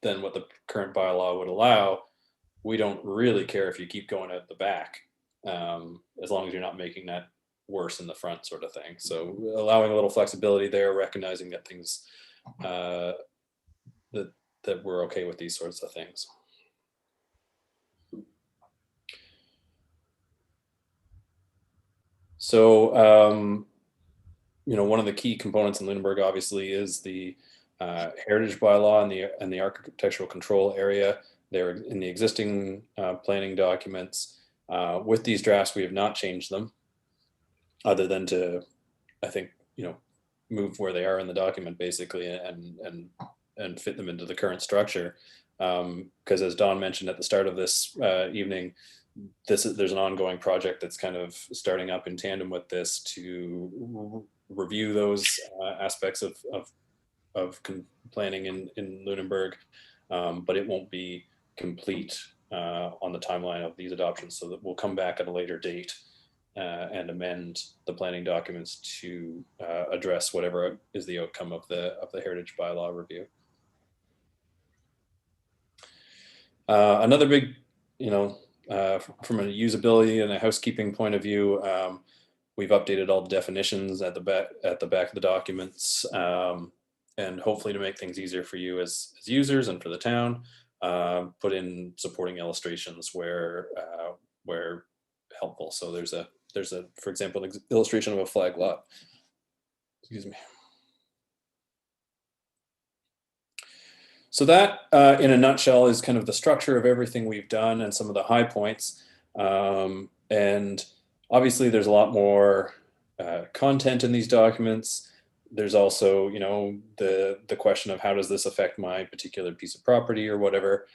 then what the current bylaw would allow, we don't really care if you keep going at the back, as long as you're not making that worse in the front, sort of thing. So allowing a little flexibility there, recognizing that things that we're okay with these sorts of things. So you know, one of the key components in Lunenburg obviously is the heritage bylaw and the architectural control area. They're in the existing planning documents. With these drafts, we have not changed them, other than to, I think, you know, move where they are in the document basically, and fit them into the current structure. Because as Don mentioned at the start of this evening, there's an ongoing project that's kind of starting up in tandem with this to review those aspects of planning in Lunenburg, but it won't be complete on the timeline of these adoptions, so that we'll come back at a later date and amend the planning documents to address whatever is the outcome of the heritage bylaw review. Another big, you know, from a usability and a housekeeping point of view, we've updated all the definitions at the back of the documents, and hopefully to make things easier for you as users and for the town, put in supporting illustrations where helpful. So there's a, for example, an illustration of a flag lot. Excuse me. So that, in a nutshell, is kind of the structure of everything we've done and some of the high points. And obviously, there's a lot more content in these documents. There's also, you know, the question of how does this affect my particular piece of property or whatever.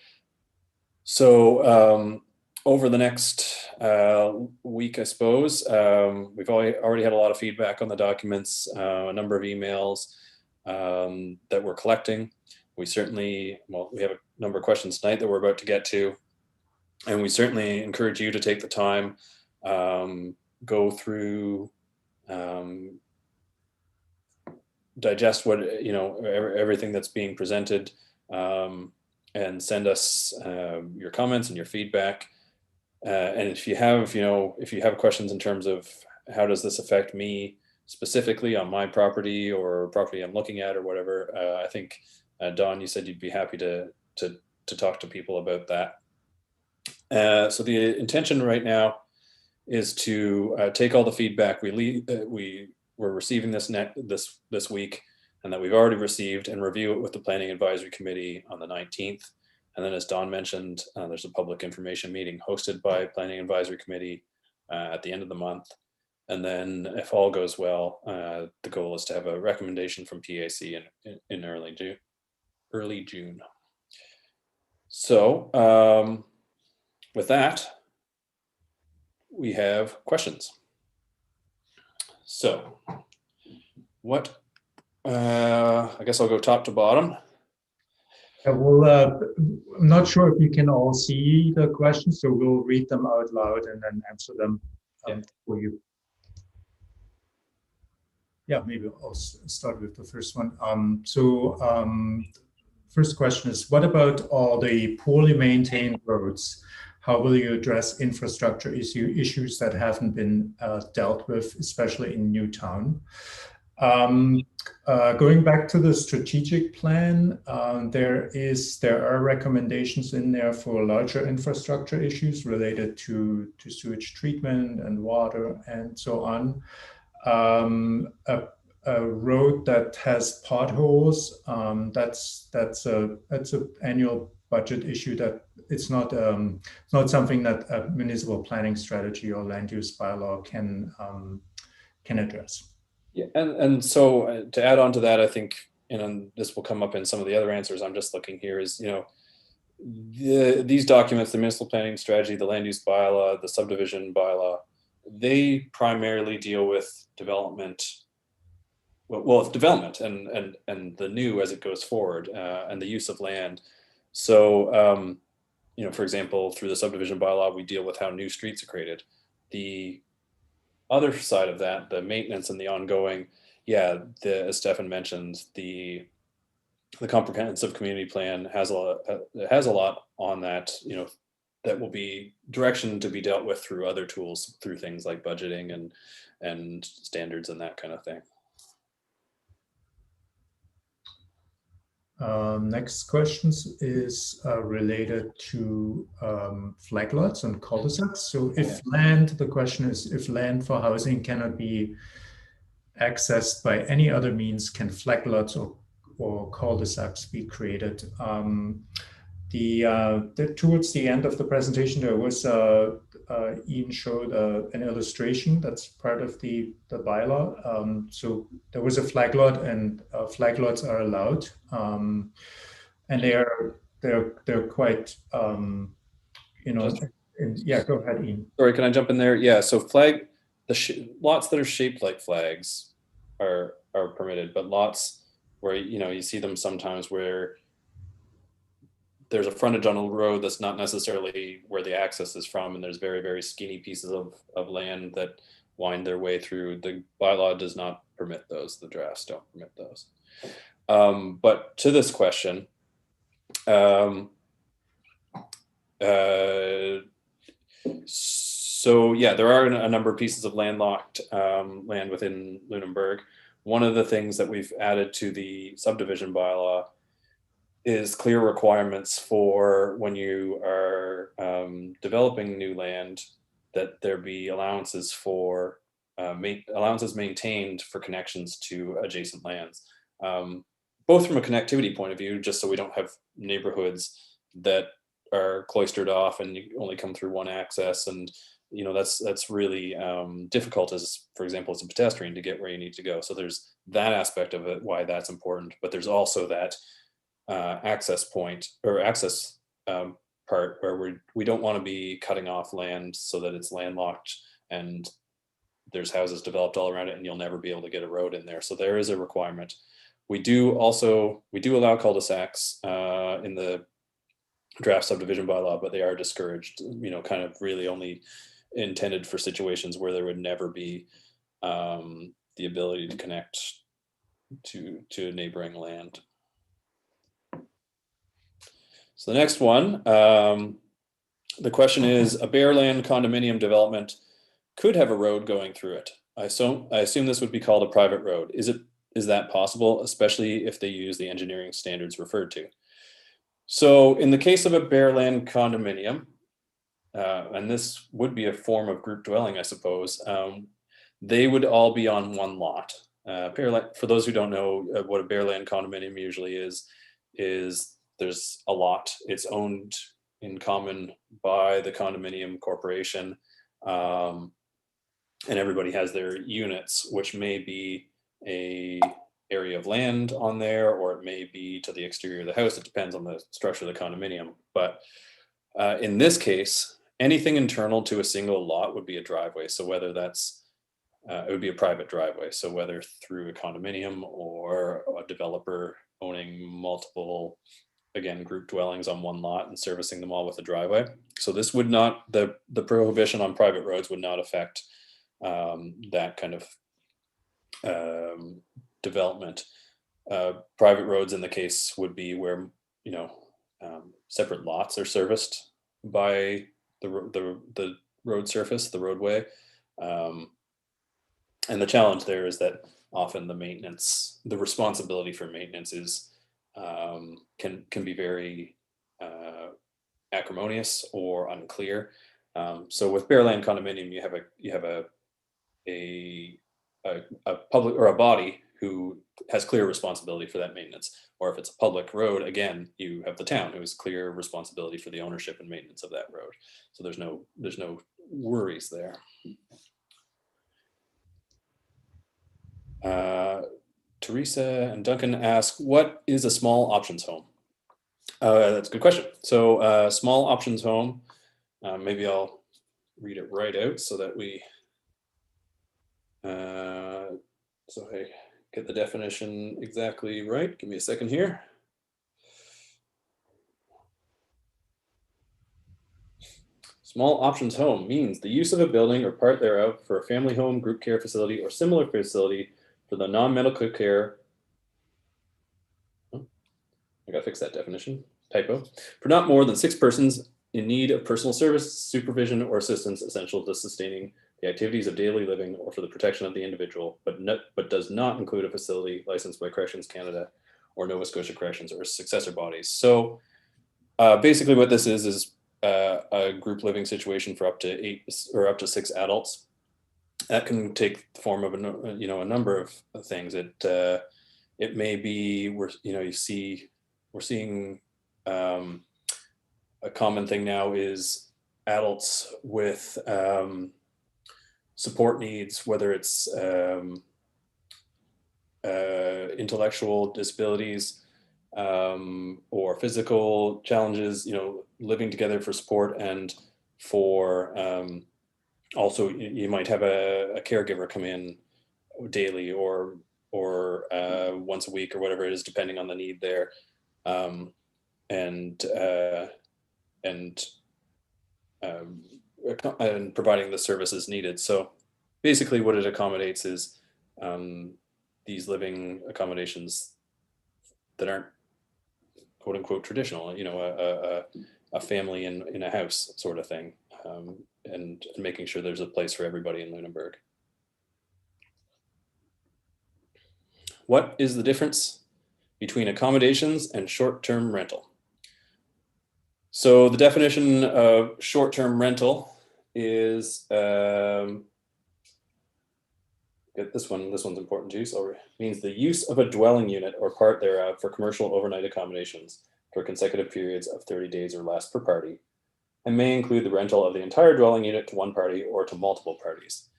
So over the next week, I suppose, we've already had a lot of feedback on the documents, a number of emails that we're collecting. We certainly, well, we have a number of questions tonight that we're about to get to, and we certainly encourage you to take the time, go through, digest what, you know, everything that's being presented, and send us your comments and your feedback. And if you have, you know, if you have questions in terms of how does this affect me specifically on my property or property I'm looking at or whatever, I think Don, you said you'd be happy to talk to people about that. So the intention right now is to take all the feedback we're receiving this week, and that we've already received, and review it with the Planning Advisory Committee on the 19th. And then, as Don mentioned, there's a public information meeting hosted by Planning Advisory Committee at the end of the month. And then, if all goes well, the goal is to have a recommendation from PAC in early June. So with that, we have questions. So what, I guess I'll go top to bottom. Well, I'm not sure if you can all see the questions, so we'll read them out loud and then answer them for you. Yeah, maybe I'll start with the first one. First question is, what about all the poorly maintained roads? How will you address infrastructure issues that haven't been dealt with, especially in Newtown? Going back to the strategic plan, there are recommendations in there for larger infrastructure issues related to sewage treatment and water and so on. A road that has potholes, that's a annual budget issue that it's not something that a municipal planning strategy or land use bylaw can address. Yeah, and so to add on to that, I think, and this will come up in some of the other answers, I'm just looking here, is, these documents, the municipal planning strategy, the land use bylaw, the subdivision bylaw, they primarily deal with development. Well, it's development and the new as it goes forward, and the use of land. So, for example, through the subdivision bylaw, we deal with how new streets are created. The other side of that, the maintenance and the ongoing, as Stefan mentioned, the comprehensive community plan has a lot on that, that will be direction to be dealt with through other tools, through things like budgeting and standards and that kind of thing. Next questions is related to flag lots and cul-de-sacs. So if the question is, if land for housing cannot be accessed by any other means, can flag lots or cul-de-sacs be created? Towards the end of the presentation, there was Ian showed an illustration that's part of the bylaw. So there was a flag lot, and flag lots are allowed, and they're quite yeah. Go ahead, Ian. Sorry, can I jump in there? Yeah. So lots that are shaped like flags are permitted, but lots where you see them sometimes where there's a frontage on a road that's not necessarily where the access is from, and there's very, very skinny pieces of land that wind their way through. The bylaw does not permit those. The drafts don't permit those. But to this question, so yeah, there are a number of pieces of landlocked land within Lunenburg. One of the things that we've added to the subdivision bylaw is clear requirements for when you are developing new land, that there be allowances for allowances maintained for connections to adjacent lands, both from a connectivity point of view, just so we don't have neighborhoods that are cloistered off and you only come through one access, and that's really difficult as, for example, as a pedestrian to get where you need to go. So there's that aspect of it, why that's important, but there's also that access point or access part where we don't want to be cutting off land so that it's landlocked and there's houses developed all around it and you'll never be able to get a road in there. So there is a requirement. We do allow cul-de-sacs in the draft subdivision bylaw, but they are discouraged, kind of really only intended for situations where there would never be the ability to connect to neighboring land. So the next one, the question is, a bare land condominium development could have a road going through it. I assume this would be called a private road. Is that possible, especially if they use the engineering standards referred to? So in the case of a bare land condominium, and this would be a form of group dwelling, I suppose, they would all be on one lot. For those who don't know what a bare land condominium usually is there's a lot. It's owned in common by the condominium corporation, and everybody has their units, which may be a area of land on there, or it may be to the exterior of the house. It depends on the structure of the condominium. But in this case, anything internal to a single lot would be a driveway. So whether that's, it would be a private driveway. So whether through a condominium or a developer owning multiple, again, group dwellings on one lot and servicing them all with a driveway. So this would not, the prohibition on private roads would not affect that kind of development. Private roads in the case would be where, separate lots are serviced by the road surface, the roadway. And the challenge there is that often the maintenance, the responsibility for maintenance is can be very acrimonious or unclear. So with bare land condominium, you have a public or a body who has clear responsibility for that maintenance. Or if it's a public road, again, you have the town who has clear responsibility for the ownership and maintenance of that road. So there's no worries there. Teresa and Duncan ask, what is a small options home? That's a good question. So small options home, maybe I'll read it right out so that we, so I get the definition exactly right. Give me a second here. Small options home means the use of a building or part thereof for a family home, group care facility, or similar facility for the non-medical care. Oh, I gotta fix that definition, typo. For not more than 6 persons in need of personal service, supervision, or assistance essential to sustaining the activities of daily living or for the protection of the individual, but does not include a facility licensed by Corrections Canada or Nova Scotia Corrections or successor bodies. So basically what this is a group living situation for up to 8 or up to 6 adults. That can take the form of a number of things. It may be we're seeing a common thing now is adults with support needs, whether it's intellectual disabilities or physical challenges, living together for support and for also you might have a caregiver come in daily or once a week or whatever it is, depending on the need there, and providing the services needed. So basically what it accommodates is these living accommodations that aren't quote unquote traditional, a family in a house sort of thing, and making sure there's a place for everybody in Lunenburg. What is the difference between accommodations and short-term rental? So the definition of short-term rental is, get this one's important too. So it means the use of a dwelling unit or part thereof for commercial overnight accommodations for consecutive periods of 30 days or less per party, and may include the rental of the entire dwelling unit to one party or to multiple parties.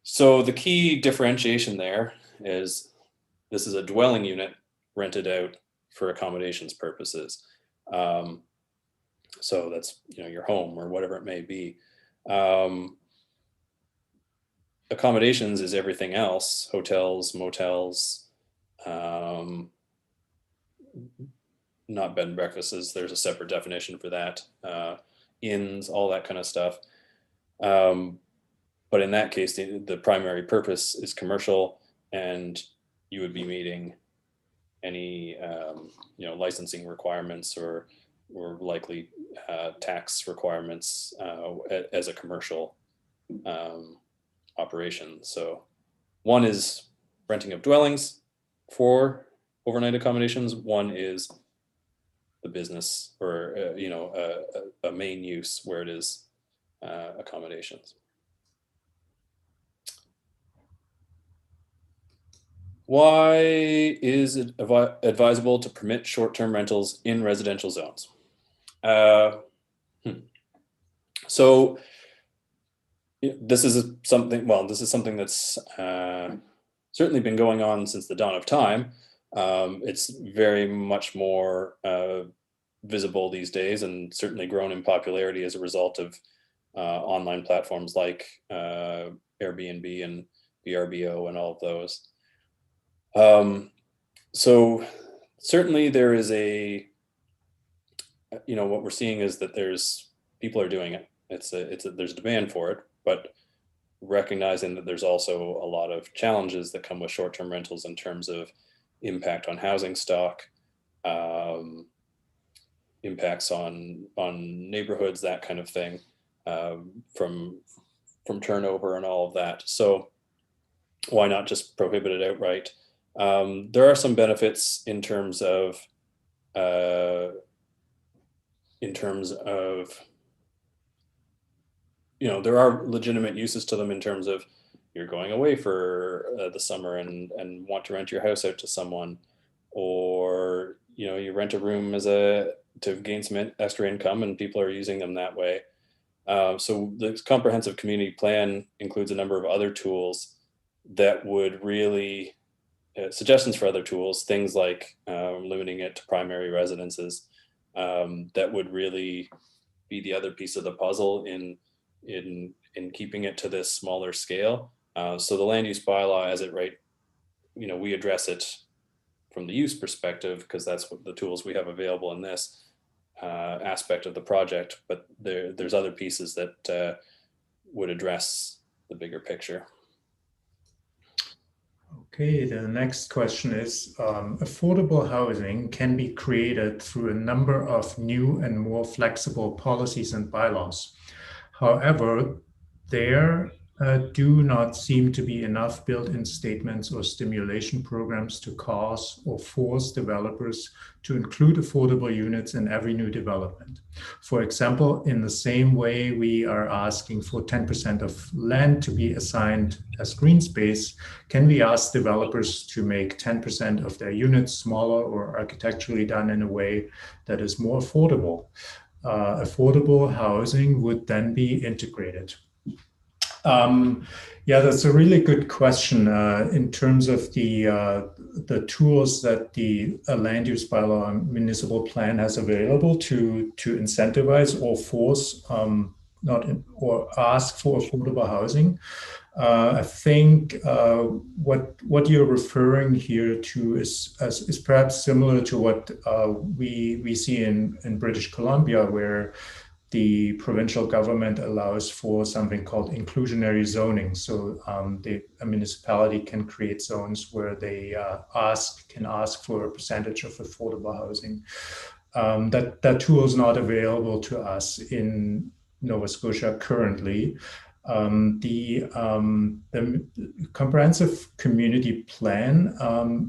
So the key differentiation there is this is a dwelling unit rented out for accommodations purposes. So that's your home or whatever it may be. Accommodations is everything else: hotels, motels, not bed and breakfasts. There's a separate definition for that. Inns, all that kind of stuff. But in that case, the primary purpose is commercial, and you would be meeting any licensing requirements or likely tax requirements as a commercial operation. So one is renting of dwellings for overnight accommodations. One is the business or a main use where it is accommodations. Why is it advisable to permit short-term rentals in residential zones? So this is something that's certainly been going on since the dawn of time. It's very much more visible these days, and certainly grown in popularity as a result of online platforms like Airbnb and VRBO and all of those. So certainly there is what we're seeing is that people are doing it. There's a demand for it, but recognizing that there's also a lot of challenges that come with short-term rentals in terms of impact on housing stock, impacts on neighborhoods, that kind of thing, from turnover and all of that. So why not just prohibit it outright? There are some benefits in terms of there are legitimate uses to them in terms of you're going away for the summer and want to rent your house out to someone, or you rent a room to gain some extra income, and people are using them that way. So the comprehensive community plan includes a number of other tools that would really suggestions for other tools, things like limiting it to primary residences, that would really be the other piece of the puzzle in keeping it to this smaller scale. So the land use bylaw, as it we address it from the use perspective because that's what the tools we have available in this aspect of the project. But there's other pieces that would address the bigger picture. Okay, the next question is, affordable housing can be created through a number of new and more flexible policies and bylaws. However, there do not seem to be enough built-in statements or stimulation programs to cause or force developers to include affordable units in every new development. For example, in the same way we are asking for 10% of land to be assigned as green space, can we ask developers to make 10% of their units smaller or architecturally done in a way that is more affordable? Affordable housing would then be integrated. Yeah, that's a really good question in terms of the tools that the land use bylaw and municipal plan has available to incentivize or force or ask for affordable housing. I think what you're referring here to is perhaps similar to what we see in British Columbia, where the provincial government allows for something called inclusionary zoning. So a municipality can create zones where they can ask for a percentage of affordable housing. That tool is not available to us in Nova Scotia currently. The comprehensive community plan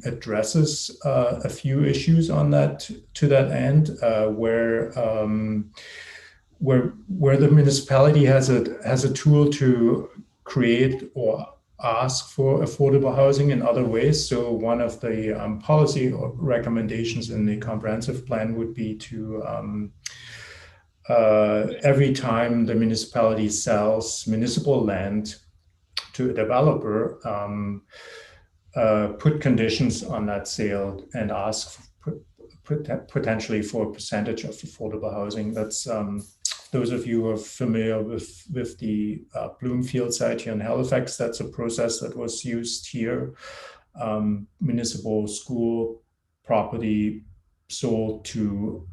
addresses a few issues on that to that end, where the municipality has a tool to create or ask for affordable housing in other ways. So one of the policy recommendations in the comprehensive plan would be to every time the municipality sells municipal land to a developer, put conditions on that sale and ask potentially for a percentage of affordable housing. That's those of you who are familiar with the Bloomfield site here in Halifax, that's a process that was used here. Municipal school property sold to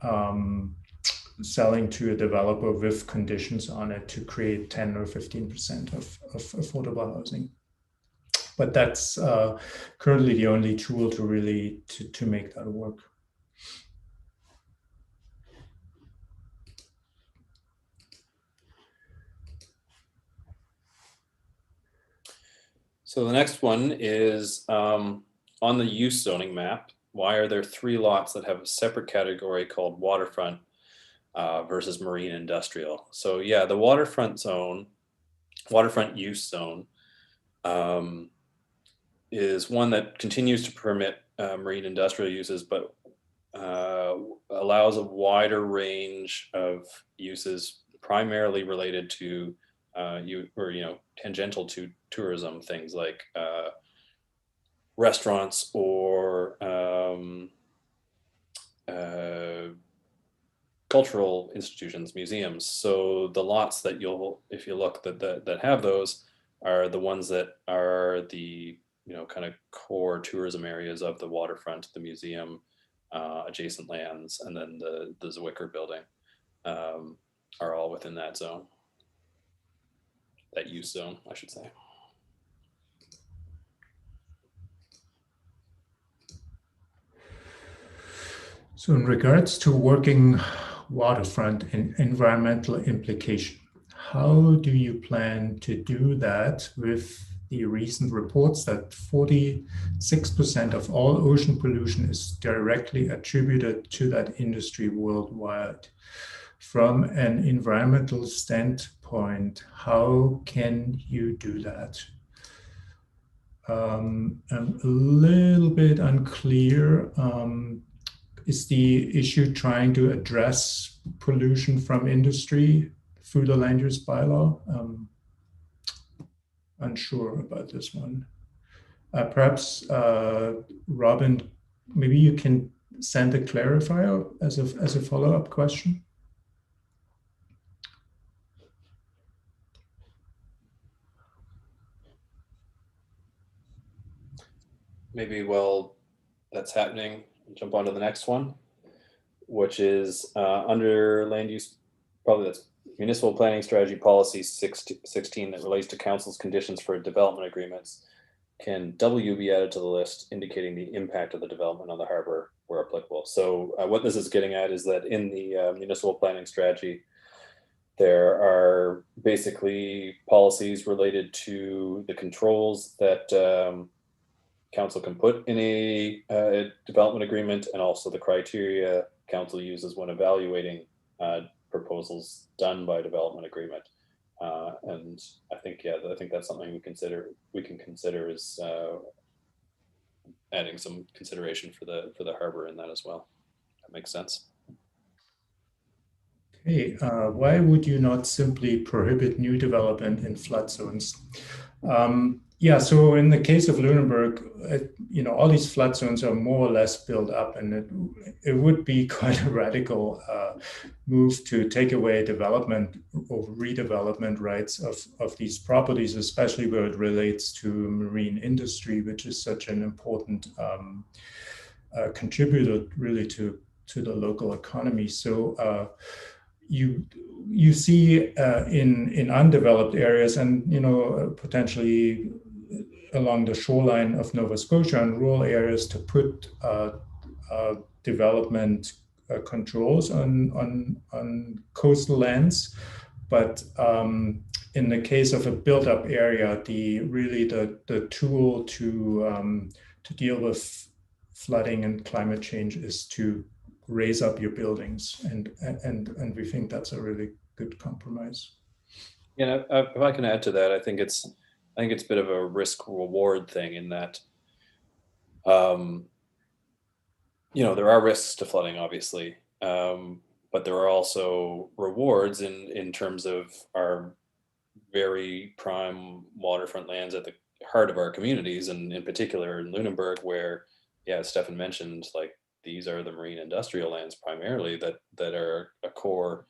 selling to a developer with conditions on it to create 10 or 15% of affordable housing. But that's currently the only tool to really to make that work. So the next one is on the use zoning map. Why are there 3 lots that have a separate category called waterfront versus marine industrial? So yeah, the waterfront use zone is one that continues to permit marine industrial uses, but allows a wider range of uses primarily related to tangential to tourism, things like restaurants or cultural institutions, museums. So the lots that if you look that have those are the ones that are the kind of core tourism areas of the waterfront, the museum, adjacent lands, and then the Zwicker building are all within that zone. That use zone, I should say. So in regards to working waterfront and environmental implication, how do you plan to do that with the recent reports that 46% of all ocean pollution is directly attributed to that industry worldwide. From an environmental standpoint, how can you do that? I'm a little bit unclear. Is the issue trying to address pollution from industry through the land use bylaw? Unsure about this one. Perhaps, Robin, maybe you can send a clarifier as a follow-up question. Maybe while that's happening, jump on to the next one, which is under land use, probably that's municipal planning strategy policy 16 that relates to council's conditions for development agreements. Can W be added to the list indicating the impact of the development on the harbor where applicable? So what this is getting at is that in the municipal planning strategy, there are basically policies related to the controls that council can put in a development agreement, and also the criteria council uses when evaluating proposals done by development agreement. And I think, yeah, I think that's something we can consider is adding some consideration for the harbor in that as well. That makes sense. Okay, why would you not simply prohibit new development in flood zones? Yeah, so in the case of Lunenburg, all these flood zones are more or less built up, and it would be quite a radical move to take away development or redevelopment rights of these properties, especially where it relates to marine industry, which is such an important contributor really to the local economy. So you see in undeveloped areas, and potentially along the shoreline of Nova Scotia and rural areas, to put development controls on coastal lands. But in the case of a built-up area, the tool to deal with flooding and climate change is to raise up your buildings, and we think that's a really good compromise. Yeah, if I can add to that, I think it's a bit of a risk reward thing in that, there are risks to flooding, obviously, but there are also rewards in terms of our very prime waterfront lands at the heart of our communities, and in particular in Lunenburg, where, yeah, as Stefan mentioned, like, these are the marine industrial lands primarily that are a core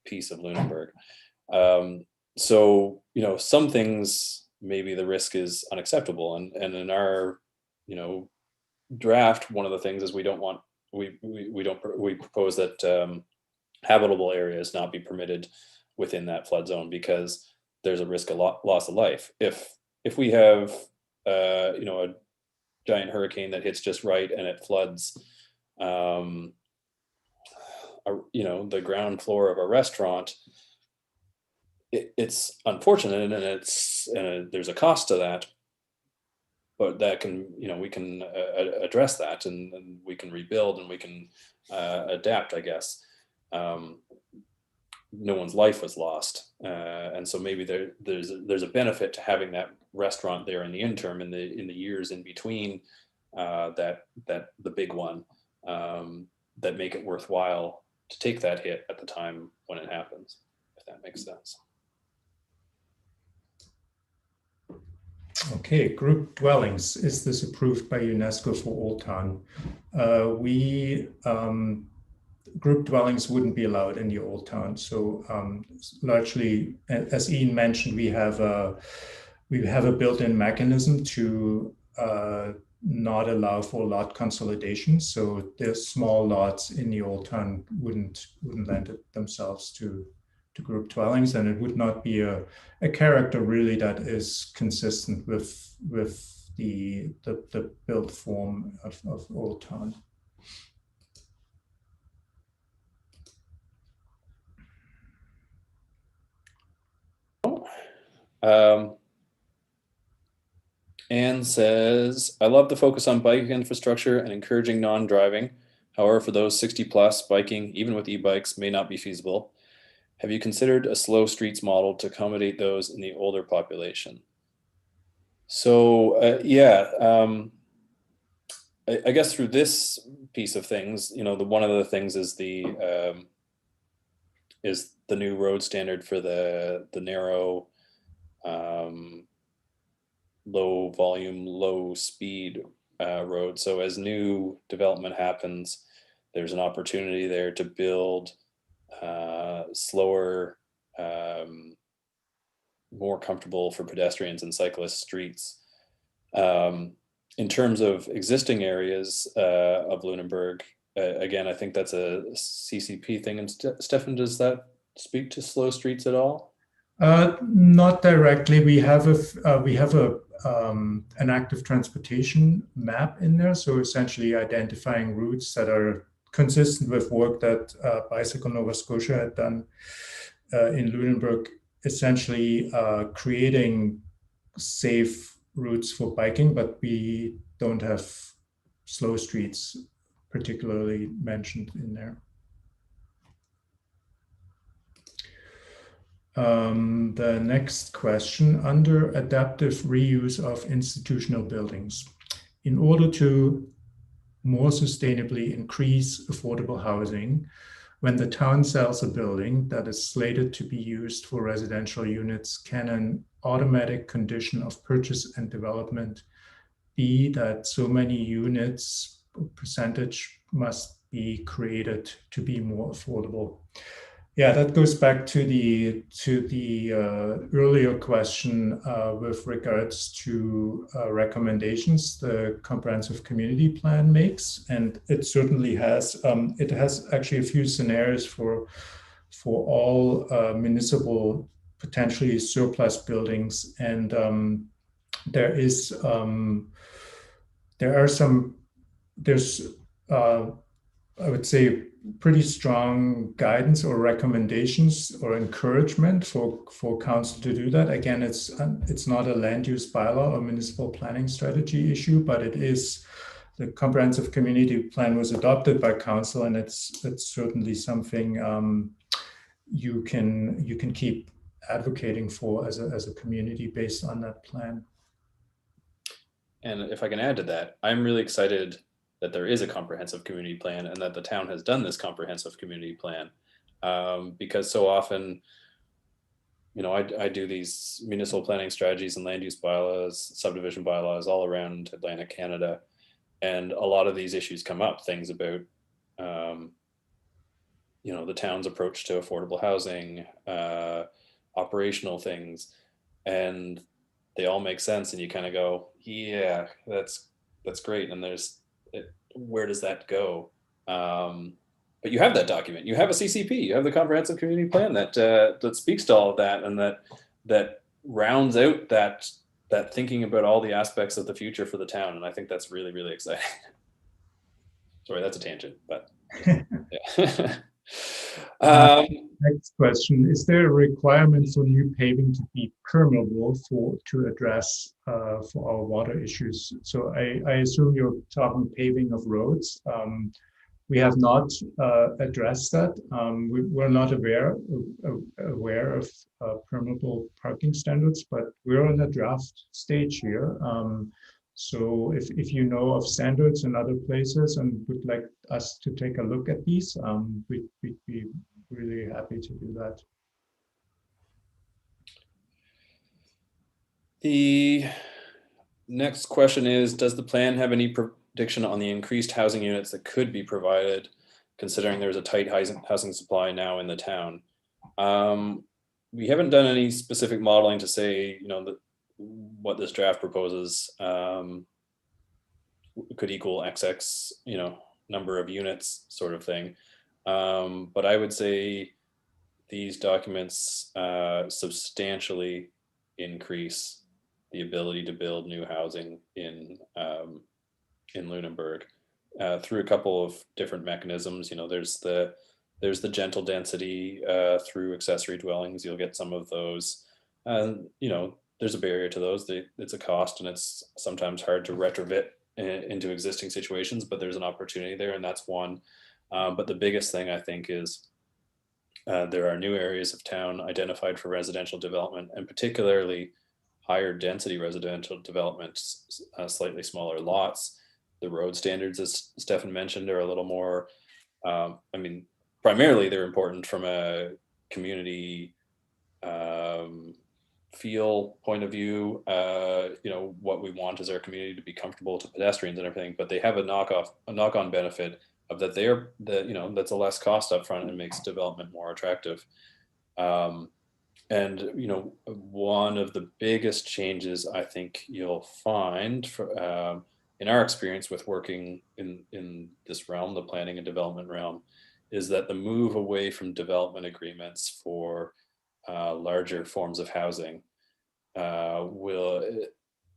piece of Lunenburg. So, some things, maybe the risk is unacceptable. And in our, draft, one of the things is we propose that habitable areas not be permitted within that flood zone, because there's a risk of loss of life. If we have, a giant hurricane that hits just right and it floods, the ground floor of a restaurant, it's unfortunate, and there's a cost to that, but that can, we can address that, and we can rebuild, and we can adapt, I guess. No one's life was lost, and so maybe there's a benefit to having that restaurant there in the interim, in the years in between that the big one, that make it worthwhile to take that hit at the time when it happens, if that makes sense. Okay, group dwellings. Is this approved by UNESCO for Old Town? Group dwellings wouldn't be allowed in the Old Town. So largely, as Ian mentioned, we have a built-in mechanism to not allow for lot consolidation. So the small lots in the Old Town wouldn't lend it themselves to group dwellings, and it would not be a character really that is consistent with the built form of Old Town. Anne says, I love the focus on bike infrastructure and encouraging non-driving. However, for those 60 plus, biking, even with e-bikes, may not be feasible. Have you considered a slow streets model to accommodate those in the older population? So yeah, I guess through this piece of things, you know, one of the things is the new road standard for the narrow, low volume, low speed road. So as new development happens, there's an opportunity there to build slower, more comfortable for pedestrians and cyclists streets. In terms of existing areas of Lunenburg, again, I think that's a CCP thing. And Stefan, does that speak to slow streets at all? Not directly. We have an active transportation map in there. So essentially identifying routes that are consistent with work that Bicycle Nova Scotia had done in Lunenburg, essentially creating safe routes for biking, but we don't have slow streets particularly mentioned in there. The next question, under adaptive reuse of institutional buildings, in order to more sustainably increase affordable housing, when the town sells a building that is slated to be used for residential units, can an automatic condition of purchase and development be that so many units percentage must be created to be more affordable? Yeah, that goes back to the earlier question with regards to recommendations the comprehensive community plan makes, and it certainly has. It has actually a few scenarios for all municipal potentially surplus buildings, and there's I would say pretty strong guidance or recommendations or encouragement for council to do that. Again, it's not a land use bylaw or municipal planning strategy issue, but it is the comprehensive community plan was adopted by council, and it's certainly something you can keep advocating for as a community based on that plan. And if I can add to that, I'm really excited that there is a comprehensive community plan and that the town has done this comprehensive community plan, because so often, you know, I do these municipal planning strategies and land use bylaws, subdivision bylaws all around Atlantic Canada, and a lot of these issues come up, things about, you know, the town's approach to affordable housing, operational things, and they all make sense, and you kind of go, yeah, that's great, and there's where does that go? But you have that document, you have a CCP, you have the comprehensive community plan that speaks to all of that, and that rounds out that thinking about all the aspects of the future for the town, and I think that's really, really exciting. Sorry, that's a tangent, but yeah. Next question, is there a requirement for new paving to be permeable to address for our water issues? So I assume you're talking paving of roads. We have not addressed that. We're not aware of permeable parking standards, but we're in a draft stage here. So if you know of standards in other places and would like us to take a look at these, we'd be really happy to do that. The next question is, does the plan have any prediction on the increased housing units that could be provided, considering there's a tight housing supply now in the town? We haven't done any specific modeling to say, you know, what this draft proposes could equal XX, you know, number of units sort of thing. But I would say these documents substantially increase the ability to build new housing in Lunenburg through a couple of different mechanisms. You know, there's the gentle density through accessory dwellings. You'll get some of those. You know, there's a barrier to those. It's a cost, and it's sometimes hard to retrofit into existing situations, but there's an opportunity there, and that's one. But the biggest thing I think is there are new areas of town identified for residential development, and particularly higher density residential development, slightly smaller lots. The road standards, as Stefan mentioned, are a little more, I mean, primarily they're important from a community feel point of view. You know, what we want is our community to be comfortable to pedestrians and everything, but they have a knock-on benefit of that you know, that's a less cost up front and makes development more attractive. And you know, one of the biggest changes I think you'll find in our experience with working in this realm, the planning and development realm, is that the move away from development agreements for larger forms of housing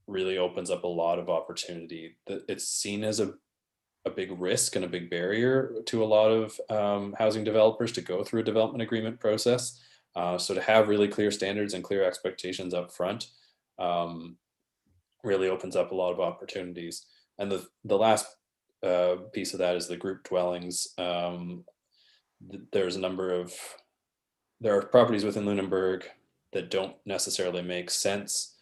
really opens up a lot of opportunity. It's seen as a big risk and a big barrier to a lot of housing developers to go through a development agreement process. So to have really clear standards and clear expectations up front really opens up a lot of opportunities. And the last piece of that is the group dwellings. There are properties within Lunenburg that don't necessarily make sense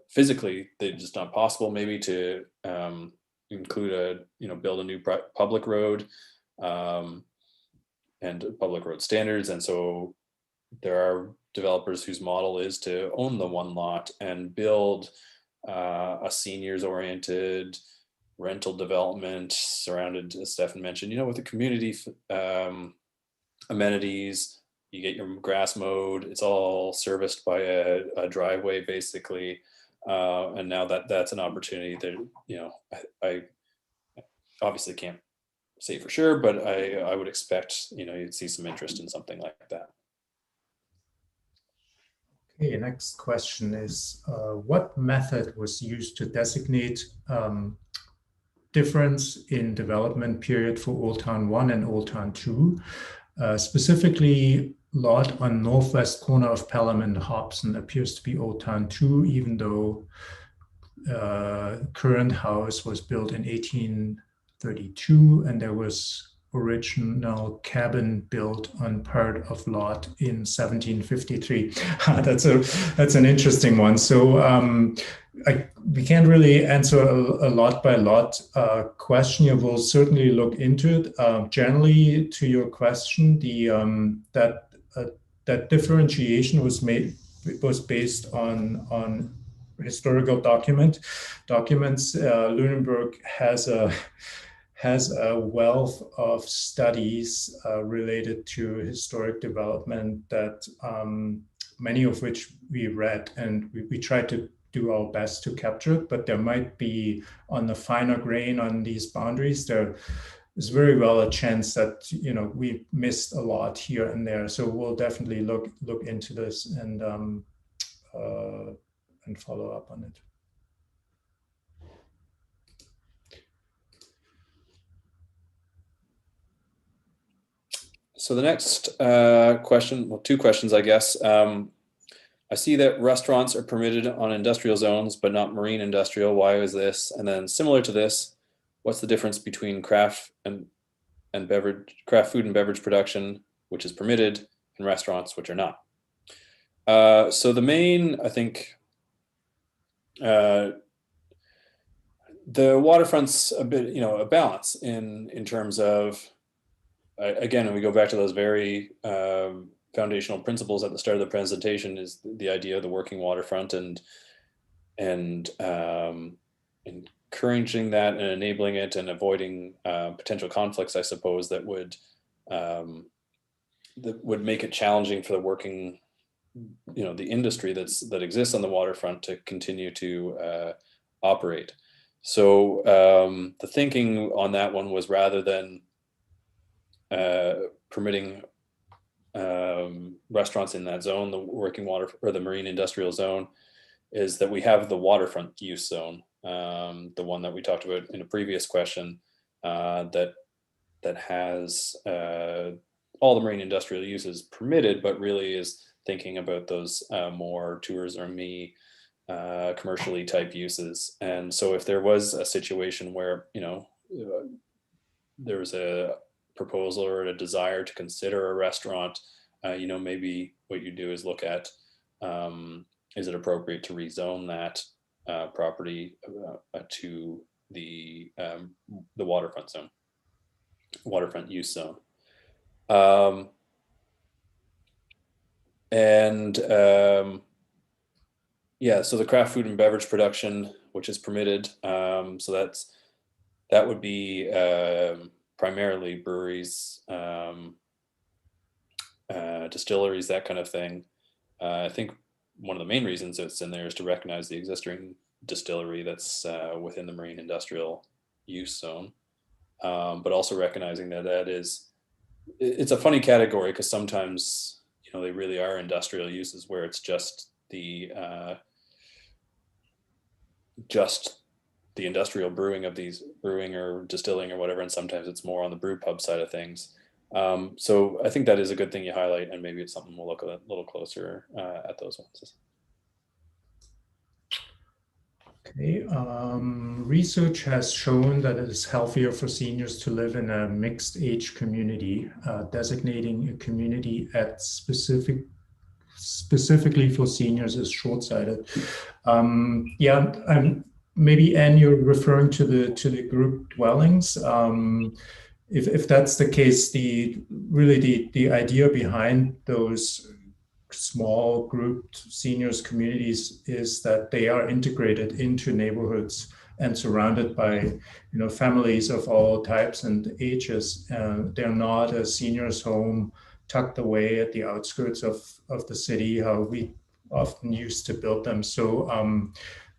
physically. They're just not possible maybe to include build a new public road and public road standards. And so there are developers whose model is to own the one lot and build a seniors oriented rental development surrounded, as Stefan mentioned, you know, with the community amenities. You get your grass mowed, it's all serviced by a driveway basically. And now that's an opportunity that, you know, I obviously can't say for sure, but I would expect, you know, you'd see some interest in something like that. Okay, next question is, what method was used to designate difference in development period for Old Town 1 and Old Town 2? Specifically, lot on northwest corner of Pelham and Hobson appears to be Old Town 2, even though current house was built in 1832 and there was original cabin built on part of lot in 1753. That's an interesting one. So we can't really answer a lot by lot question. You will certainly look into it. Generally, to your question, that differentiation was based on historical documents. Lunenburg has a wealth of studies related to historic development that many of which we read, and we tried to do our best to capture it, but there might be on the finer grain on these boundaries, there is very well a chance that, you know, we missed a lot here and there. So we'll definitely look into this and follow up on it. So the next question, well, two questions, I guess. I see that restaurants are permitted on industrial zones, but not marine industrial. Why is this? And then similar to this, what's the difference between craft food and beverage production, which is permitted, and restaurants, which are not? So the main, I think, the waterfront's a bit, you know, a balance in terms of, again, we go back to those very foundational principles at the start of the presentation, is the idea of the working waterfront and encouraging that and enabling it and avoiding potential conflicts, I suppose, that would make it challenging for the working, you know, the industry that exists on the waterfront to continue to operate. So the thinking on that one was, rather than permitting restaurants in that zone, the working water or the marine industrial zone, is that we have the waterfront use zone, the one that we talked about in a previous question, that has all the marine industrial uses permitted, but really is thinking about those more tourism-y, commercially type uses. And so if there was a situation where, there was a proposal or a desire to consider a restaurant, maybe what you do is look at, is it appropriate to rezone that property to the waterfront zone, waterfront use zone. Yeah, so the craft food and beverage production, which is permitted, so that would be primarily breweries, distilleries, that kind of thing. I think one of the main reasons it's in there is to recognize the existing distillery that's within the marine industrial use zone, but also recognizing that it's a funny category because sometimes they really are industrial uses where it's just the industrial brewing or distilling or whatever, and sometimes it's more on the brew pub side of things. So I think that is a good thing you highlight, and maybe it's something we'll look a little closer at those ones. Okay. Research has shown that it is healthier for seniors to live in a mixed age community. Designating a community at specifically for seniors is short-sighted. Maybe Anne, you're referring to the group dwellings. If that's the case, the idea behind those small grouped seniors communities is that they are integrated into neighborhoods and surrounded by families of all types and ages. They're not a seniors home tucked away at the outskirts of the city, how we often used to build them. So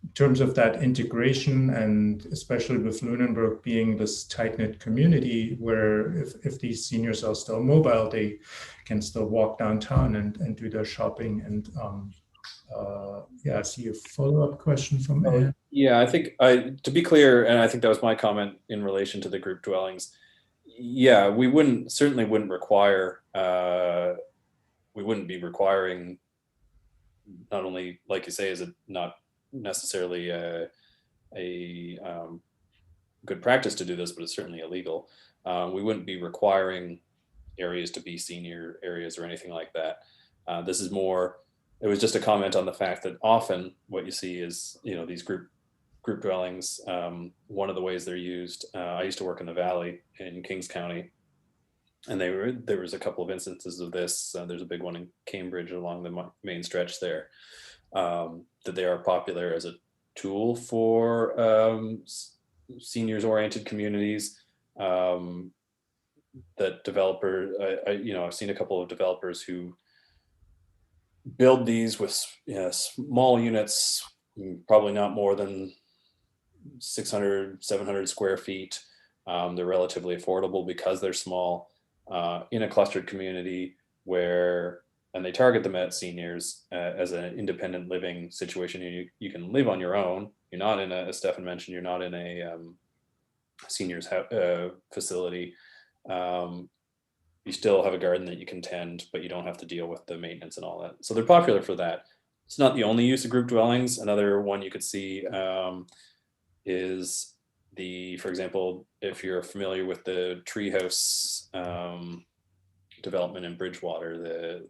in terms of that integration, and especially with Lunenburg being this tight-knit community where if these seniors are still mobile, they can still walk downtown and do their shopping. And I see a follow-up question from Anne. Yeah, I think to be clear, and I think that was my comment in relation to the group dwellings. Yeah, we wouldn't require, we wouldn't be requiring, not only, like you say, is it not necessarily a good practice to do this, but it's certainly illegal. We wouldn't be requiring areas to be senior areas or anything like that. This is more, it was just a comment on the fact that often what you see is, these group dwellings, one of the ways they're used, I used to work in the Valley in Kings County, and there was a couple of instances of this. There's a big one in Cambridge along the main stretch there, that they are popular as a tool for seniors oriented communities. That I've seen a couple of developers who build these with small units, probably not more than 600, 700 square feet. They're relatively affordable because they're small, in a clustered community and they target them at seniors as an independent living situation. You can live on your own. You're not in as Stefan mentioned, you're not in a seniors facility. You still have a garden that you can tend, but you don't have to deal with the maintenance and all that. So they're popular for that. It's not the only use of group dwellings. Another one you could see is for example, if you're familiar with the Treehouse development in Bridgewater,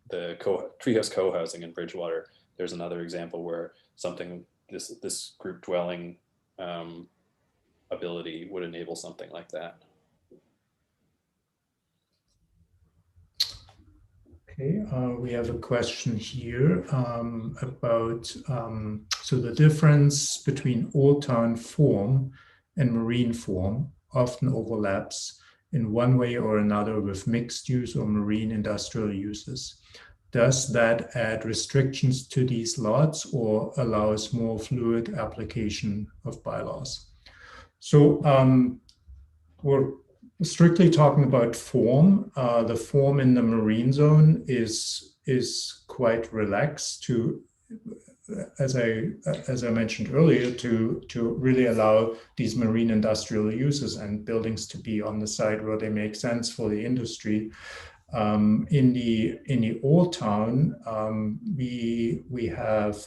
the Treehouse co-housing in Bridgewater, there's another example where this group dwelling ability would enable something like that. Okay, we have a question here about so the difference between Old Town form and marine form often overlaps in one way or another with mixed use or marine industrial uses. Does that add restrictions to these lots or allows more fluid application of bylaws? So we're strictly talking about form. The form in the marine zone is quite relaxed as I mentioned earlier, to really allow these marine industrial uses and buildings to be on the side where they make sense for the industry. in the old town, we have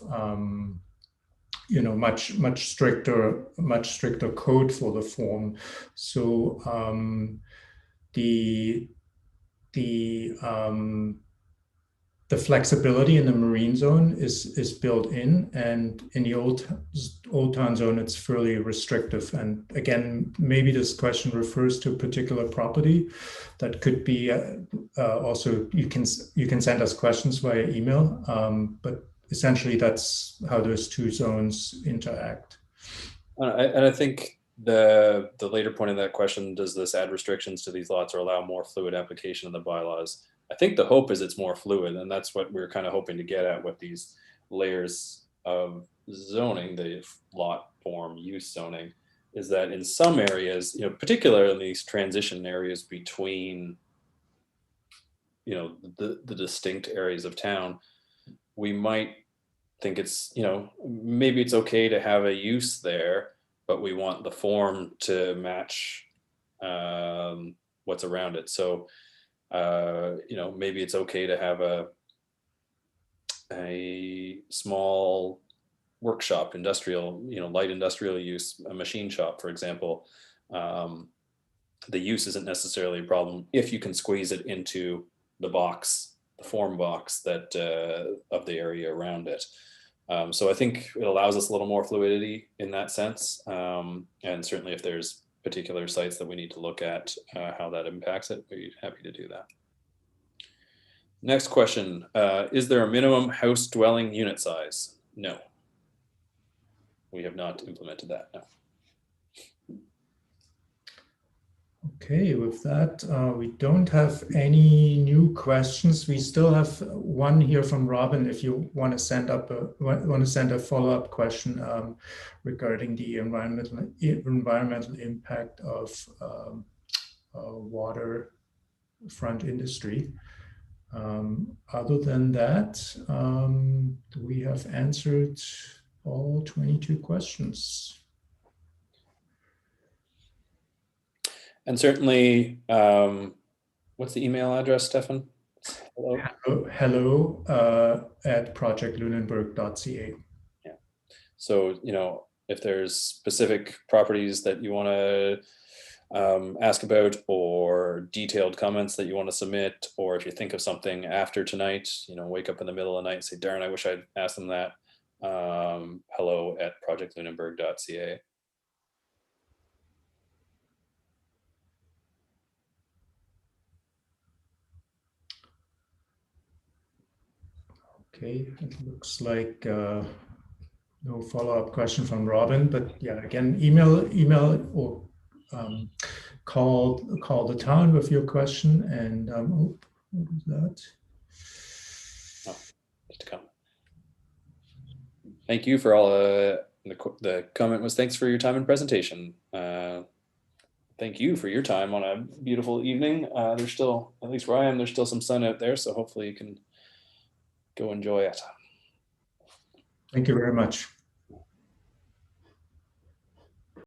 much stricter code for the form. So the flexibility in the marine zone is built in, and in the old town zone it's fairly restrictive. And again, maybe this question refers to a particular property. That could be also, you can send us questions via email, but essentially that's how those two zones interact. And I think the later point of that question, does this add restrictions to these lots or allow more fluid application of the bylaws? I think the hope is it's more fluid, and that's what we're kind of hoping to get at with these layers of zoning, the lot form use zoning, is that in some areas, particularly in these transition areas between, the distinct areas of town, we might think it's, maybe it's okay to have a use there, but we want the form to match what's around it. So maybe it's okay to have a small workshop, industrial, light industrial use, a machine shop, for example. The use isn't necessarily a problem if you can squeeze it into the box, the form box that of the area around it. So I think it allows us a little more fluidity in that sense. And certainly if there's particular sites that we need to look at how that impacts it, we'd be happy to do that. Next question, is there a minimum house dwelling unit size? No. We have not implemented that, no. Okay, with that, we don't have any new questions. We still have one here from Robin. If you want to send a follow-up question regarding the environmental impact of waterfront industry. Other than that, we have answered all 22 questions. And certainly, what's the email address, Stefan? Hello at projectlunenburg.ca. Yeah. So, if there's specific properties that you want to ask about, or detailed comments that you want to submit, or if you think of something after tonight, wake up in the middle of the night and say, darn, I wish I'd asked them that. Hello at projectlunenburg.ca. Okay, it looks like no follow-up question from Robin, but yeah, again, email or call the town with your question. And what was that? Oh, just to come. Thank you for all the comment was thanks for your time and presentation. Thank you for your time on a beautiful evening. There's still, at least where I am, there's still some sun out there, so hopefully you can go enjoy it. Thank you very much.